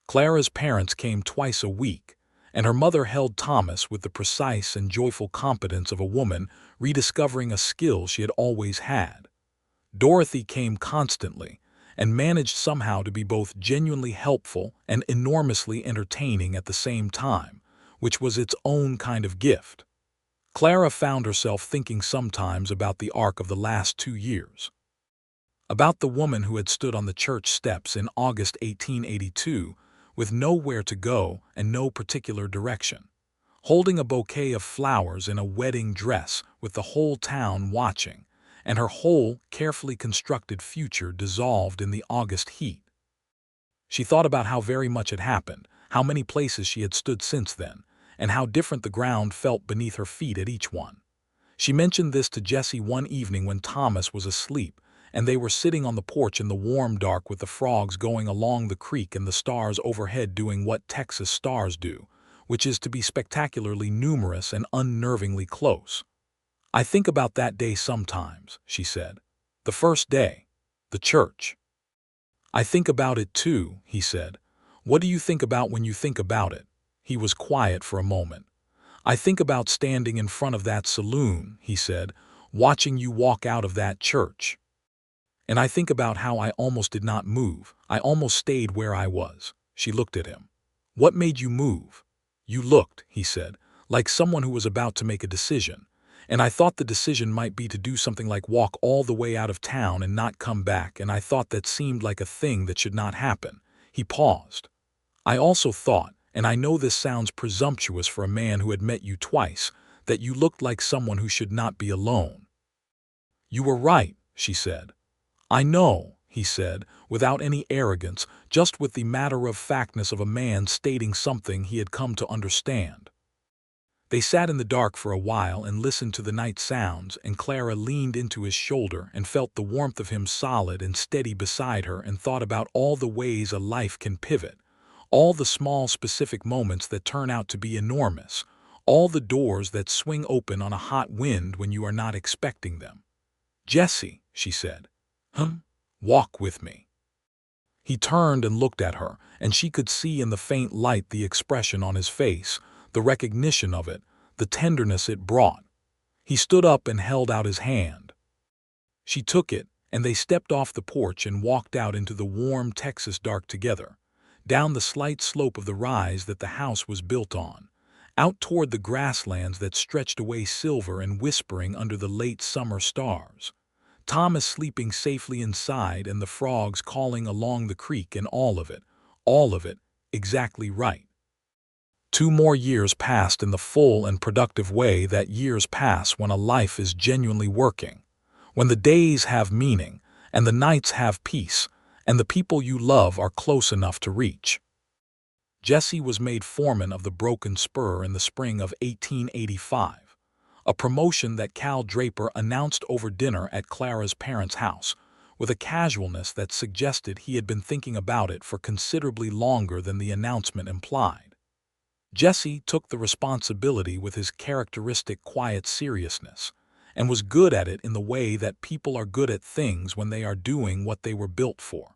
Clara's parents came twice a week, and her mother held Thomas with the precise and joyful competence of a woman rediscovering a skill she had always had. Dorothy came constantly and managed somehow to be both genuinely helpful and enormously entertaining at the same time, which was its own kind of gift. Clara found herself thinking sometimes about the arc of the last 2 years. About the woman who had stood on the church steps in August 1882 with nowhere to go and no particular direction, holding a bouquet of flowers in a wedding dress with the whole town watching, and her whole carefully constructed future dissolved in the August heat. She thought about how very much had happened, how many places she had stood since then, and how different the ground felt beneath her feet at each one. She mentioned this to Jesse one evening when Thomas was asleep, and they were sitting on the porch in the warm dark with the frogs going along the creek and the stars overhead doing what Texas stars do, which is to be spectacularly numerous and unnervingly close. "I think about that day sometimes," she said. "The first day. The church." "I think about it too," he said. "What do you think about when you think about it?" He was quiet for a moment. "I think about standing in front of that saloon," he said, "watching you walk out of that church. And I think about how I almost did not move. I almost stayed where I was." She looked at him. "What made you move?" "You looked," he said, "like someone who was about to make a decision. And I thought the decision might be to do something like walk all the way out of town and not come back, and I thought that seemed like a thing that should not happen." He paused. "I also thought, and I know this sounds presumptuous for a man who had met you twice, that you looked like someone who should not be alone." "You were right," she said. "I know," he said, without any arrogance, just with the matter-of-factness of a man stating something he had come to understand. They sat in the dark for a while and listened to the night sounds, and Clara leaned into his shoulder and felt the warmth of him solid and steady beside her and thought about all the ways a life can pivot, all the small specific moments that turn out to be enormous, all the doors that swing open on a hot wind when you are not expecting them. "Jesse," she said. "Walk with me." He turned and looked at her, and she could see in the faint light the expression on his face, the recognition of it, the tenderness it brought. He stood up and held out his hand. She took it, and they stepped off the porch and walked out into the warm Texas dark together, down the slight slope of the rise that the house was built on, out toward the grasslands that stretched away silver and whispering under the late summer stars. Thomas sleeping safely inside and the frogs calling along the creek, and all of it, exactly right. 2 more years passed in the full and productive way that years pass when a life is genuinely working, when the days have meaning, and the nights have peace, and the people you love are close enough to reach. Jesse was made foreman of the Broken Spur in the spring of 1885, a promotion that Cal Draper announced over dinner at Clara's parents' house, with a casualness that suggested he had been thinking about it for considerably longer than the announcement implied. Jesse took the responsibility with his characteristic quiet seriousness, and was good at it in the way that people are good at things when they are doing what they were built for.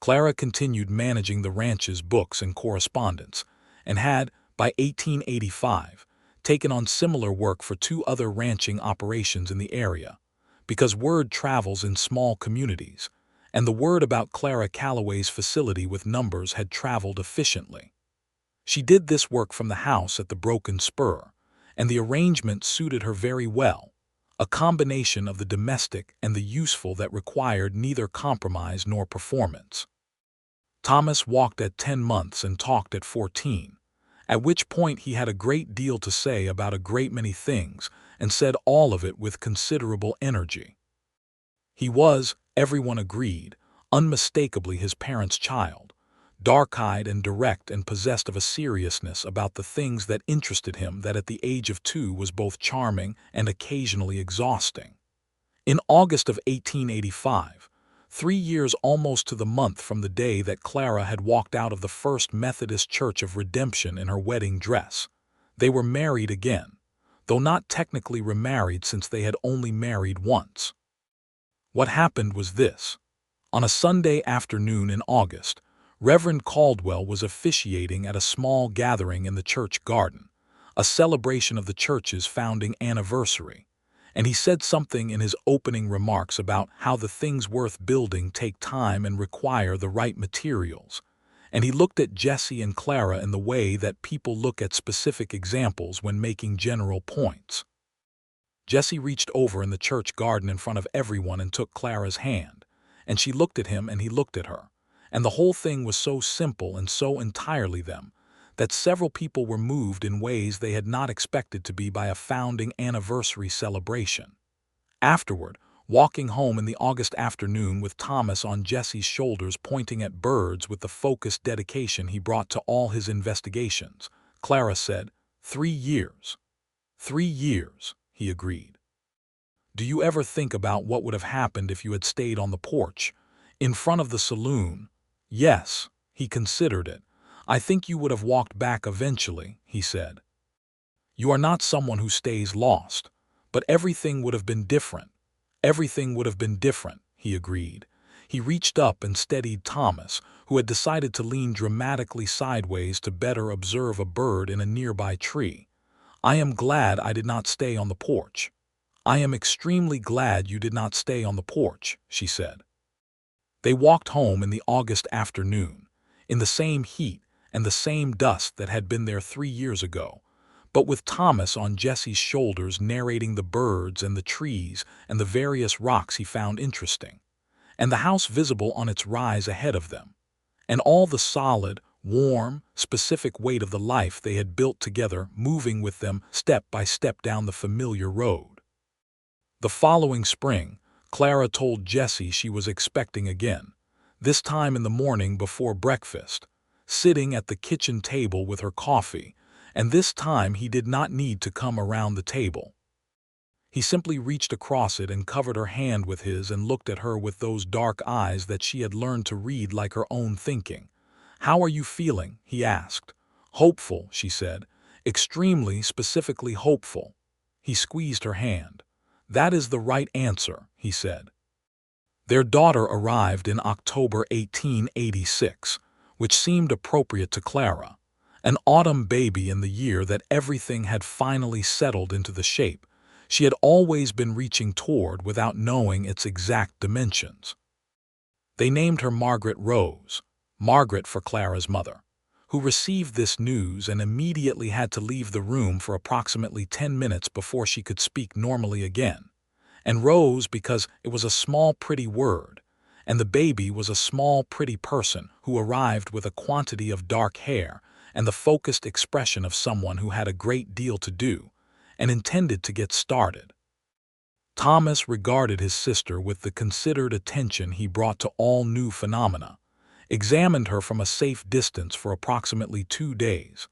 Clara continued managing the ranch's books and correspondence, and had, by 1885, taken on similar work for 2 other ranching operations in the area, because word travels in small communities, and the word about Clara Calloway's facility with numbers had traveled efficiently. She did this work from the house at the Broken Spur, and the arrangement suited her very well, a combination of the domestic and the useful that required neither compromise nor performance. Thomas walked at 10 months and talked at 14, at which point he had a great deal to say about a great many things, and said all of it with considerable energy. He was, everyone agreed, unmistakably his parents' child, dark-eyed and direct and possessed of a seriousness about the things that interested him that at the age of 2 was both charming and occasionally exhausting. In August of 1885, 3 years almost to the month from the day that Clara had walked out of the First Methodist Church of Redemption in her wedding dress, they were married again, though not technically remarried since they had only married once. What happened was this. On a Sunday afternoon in August, Reverend Caldwell was officiating at a small gathering in the church garden, a celebration of the church's founding anniversary, and he said something in his opening remarks about how the things worth building take time and require the right materials. And he looked at Jesse and Clara in the way that people look at specific examples when making general points. Jesse reached over in the church garden in front of everyone and took Clara's hand, and she looked at him and he looked at her. And the whole thing was so simple and so entirely them, that several people were moved in ways they had not expected to be by a founding anniversary celebration. Afterward, walking home in the August afternoon with Thomas on Jesse's shoulders pointing at birds with the focused dedication he brought to all his investigations, Clara said, 3 years. 3 years, he agreed. Do you ever think about what would have happened if you had stayed on the porch, in front of the saloon? Yes, he considered it. I think you would have walked back eventually, he said. You are not someone who stays lost, but everything would have been different. Everything would have been different, he agreed. He reached up and steadied Thomas, who had decided to lean dramatically sideways to better observe a bird in a nearby tree. I am glad I did not stay on the porch. I am extremely glad you did not stay on the porch, she said. They walked home in the August afternoon, in the same heat and the same dust that had been there 3 years ago, but with Thomas on Jesse's shoulders narrating the birds and the trees and the various rocks he found interesting, and the house visible on its rise ahead of them, and all the solid, warm, specific weight of the life they had built together moving with them step by step down the familiar road. The following spring, Clara told Jesse she was expecting again, this time in the morning before breakfast, sitting at the kitchen table with her coffee, and this time he did not need to come around the table. He simply reached across it and covered her hand with his and looked at her with those dark eyes that she had learned to read like her own thinking. How are you feeling? He asked. Hopeful, she said. Extremely, specifically hopeful. He squeezed her hand. That is the right answer, he said. Their daughter arrived in October 1886, which seemed appropriate to Clara, an autumn baby in the year that everything had finally settled into the shape she had always been reaching toward without knowing its exact dimensions. They named her Margaret Rose, Margaret for Clara's mother, who received this news and immediately had to leave the room for approximately 10 minutes before she could speak normally again, and Rose because it was a small pretty word, and the baby was a small pretty person who arrived with a quantity of dark hair and the focused expression of someone who had a great deal to do and intended to get started. Thomas regarded his sister with the considered attention he brought to all new phenomena, examined her from a safe distance for approximately 2 days,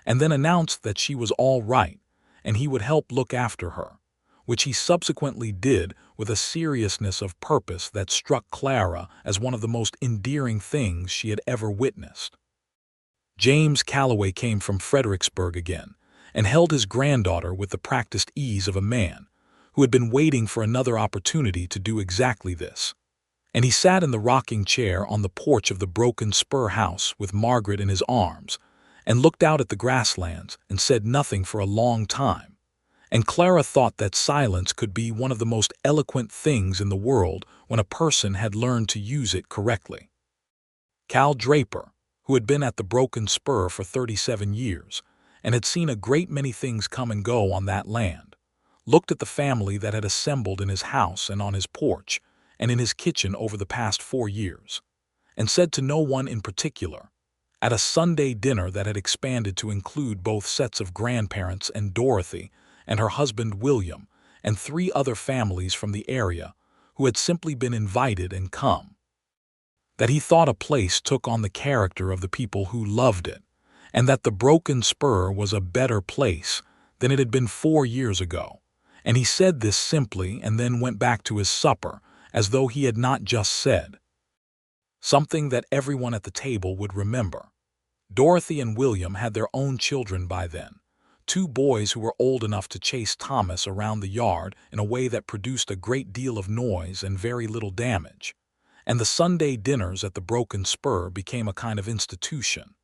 and then announced that she was all right and he would help look after her, which he subsequently did with a seriousness of purpose that struck Clara as one of the most endearing things she had ever witnessed. James Calloway came from Fredericksburg again and held his granddaughter with the practiced ease of a man who had been waiting for another opportunity to do exactly this. And he sat in the rocking chair on the porch of the broken spur house with Margaret in his arms and looked out at the grasslands and said nothing for a long time. And Clara thought that silence could be one of the most eloquent things in the world when a person had learned to use it correctly. Cal Draper, who had been at the broken spur for 37 years and had seen a great many things come and go on that land, looked at the family that had assembled in his house and on his porch and in his kitchen over the past 4 years, and said to no one in particular, at a Sunday dinner that had expanded to include both sets of grandparents and Dorothy and her husband William and 3 other families from the area who had simply been invited and come, that he thought a place took on the character of the people who loved it, and that the broken spur was a better place than it had been 4 years ago. And he said this simply and then went back to his supper as though he had not just said something that everyone at the table would remember. Dorothy and William had their own children by then, 2 boys who were old enough to chase Thomas around the yard in a way that produced a great deal of noise and very little damage. And the Sunday dinners at the broken spur became a kind of institution,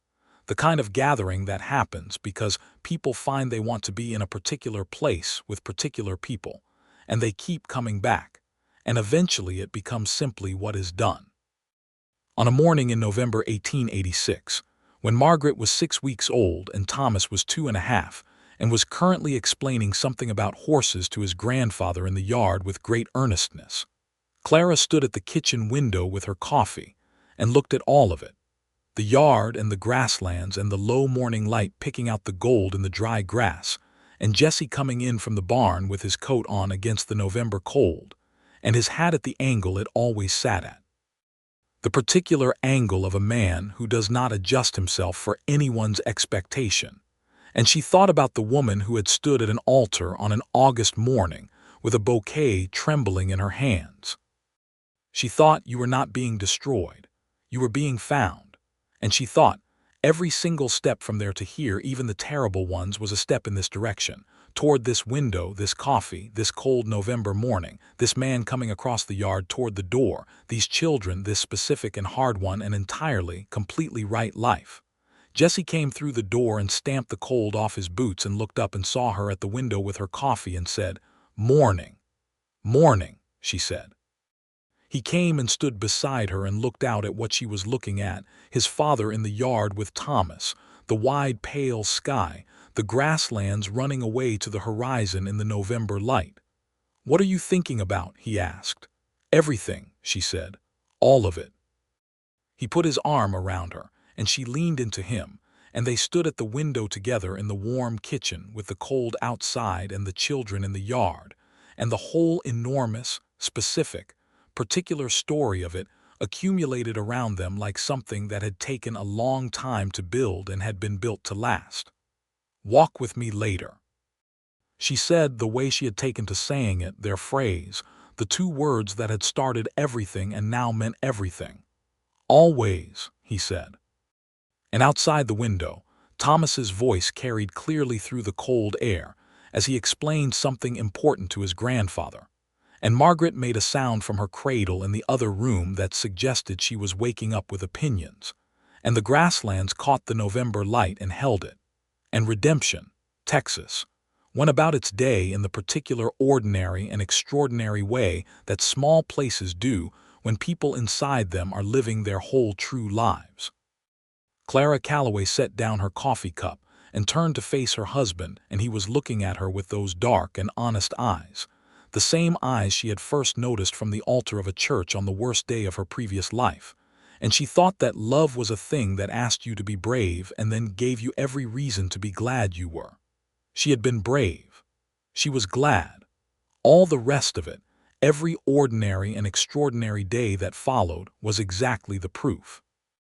the kind of gathering that happens because people find they want to be in a particular place with particular people, and they keep coming back, and eventually it becomes simply what is done. On a morning in November 1886, when Margaret was 6 weeks old and Thomas was 2.5, and was currently explaining something about horses to his grandfather in the yard with great earnestness, Clara stood at the kitchen window with her coffee and looked at all of it, the yard and the grasslands and the low morning light picking out the gold in the dry grass, and Jesse coming in from the barn with his coat on against the November cold, and his hat at the angle it always sat at. The particular angle of a man who does not adjust himself for anyone's expectation. And she thought about the woman who had stood at an altar on an August morning with a bouquet trembling in her hands. She thought you were not being destroyed, you were being found. And she thought every single step from there to here, even the terrible ones, was a step in this direction, toward this window, this coffee, this cold November morning, this man coming across the yard toward the door, these children, this specific and hard one and entirely, completely right life. Jesse came through the door and stamped the cold off his boots and looked up and saw her at the window with her coffee and said, "Morning, morning," she said. He came and stood beside her and looked out at what she was looking at, his father in the yard with Thomas, the wide pale sky, the grasslands running away to the horizon in the November light. "What are you thinking about?" he asked. "Everything," she said. "All of it." He put his arm around her, and she leaned into him, and they stood at the window together in the warm kitchen with the cold outside and the children in the yard, and the whole enormous, specific, particular story of it accumulated around them like something that had taken a long time to build and had been built to last. "Walk with me later," she said, the way she had taken to saying it, their phrase, the two words that had started everything and now meant everything. "Always," he said. And outside the window, Thomas's voice carried clearly through the cold air as he explained something important to his grandfather. And Margaret made a sound from her cradle in the other room that suggested she was waking up with opinions. And the grasslands caught the November light and held it. And Redemption, Texas, went about its day in the particular ordinary and extraordinary way that small places do when people inside them are living their whole true lives. Clara Calloway set down her coffee cup and turned to face her husband, and he was looking at her with those dark and honest eyes, the same eyes she had first noticed from the altar of a church on the worst day of her previous life. And she thought that love was a thing that asked you to be brave and then gave you every reason to be glad you were. She had been brave. She was glad. All the rest of it, every ordinary and extraordinary day that followed, was exactly the proof.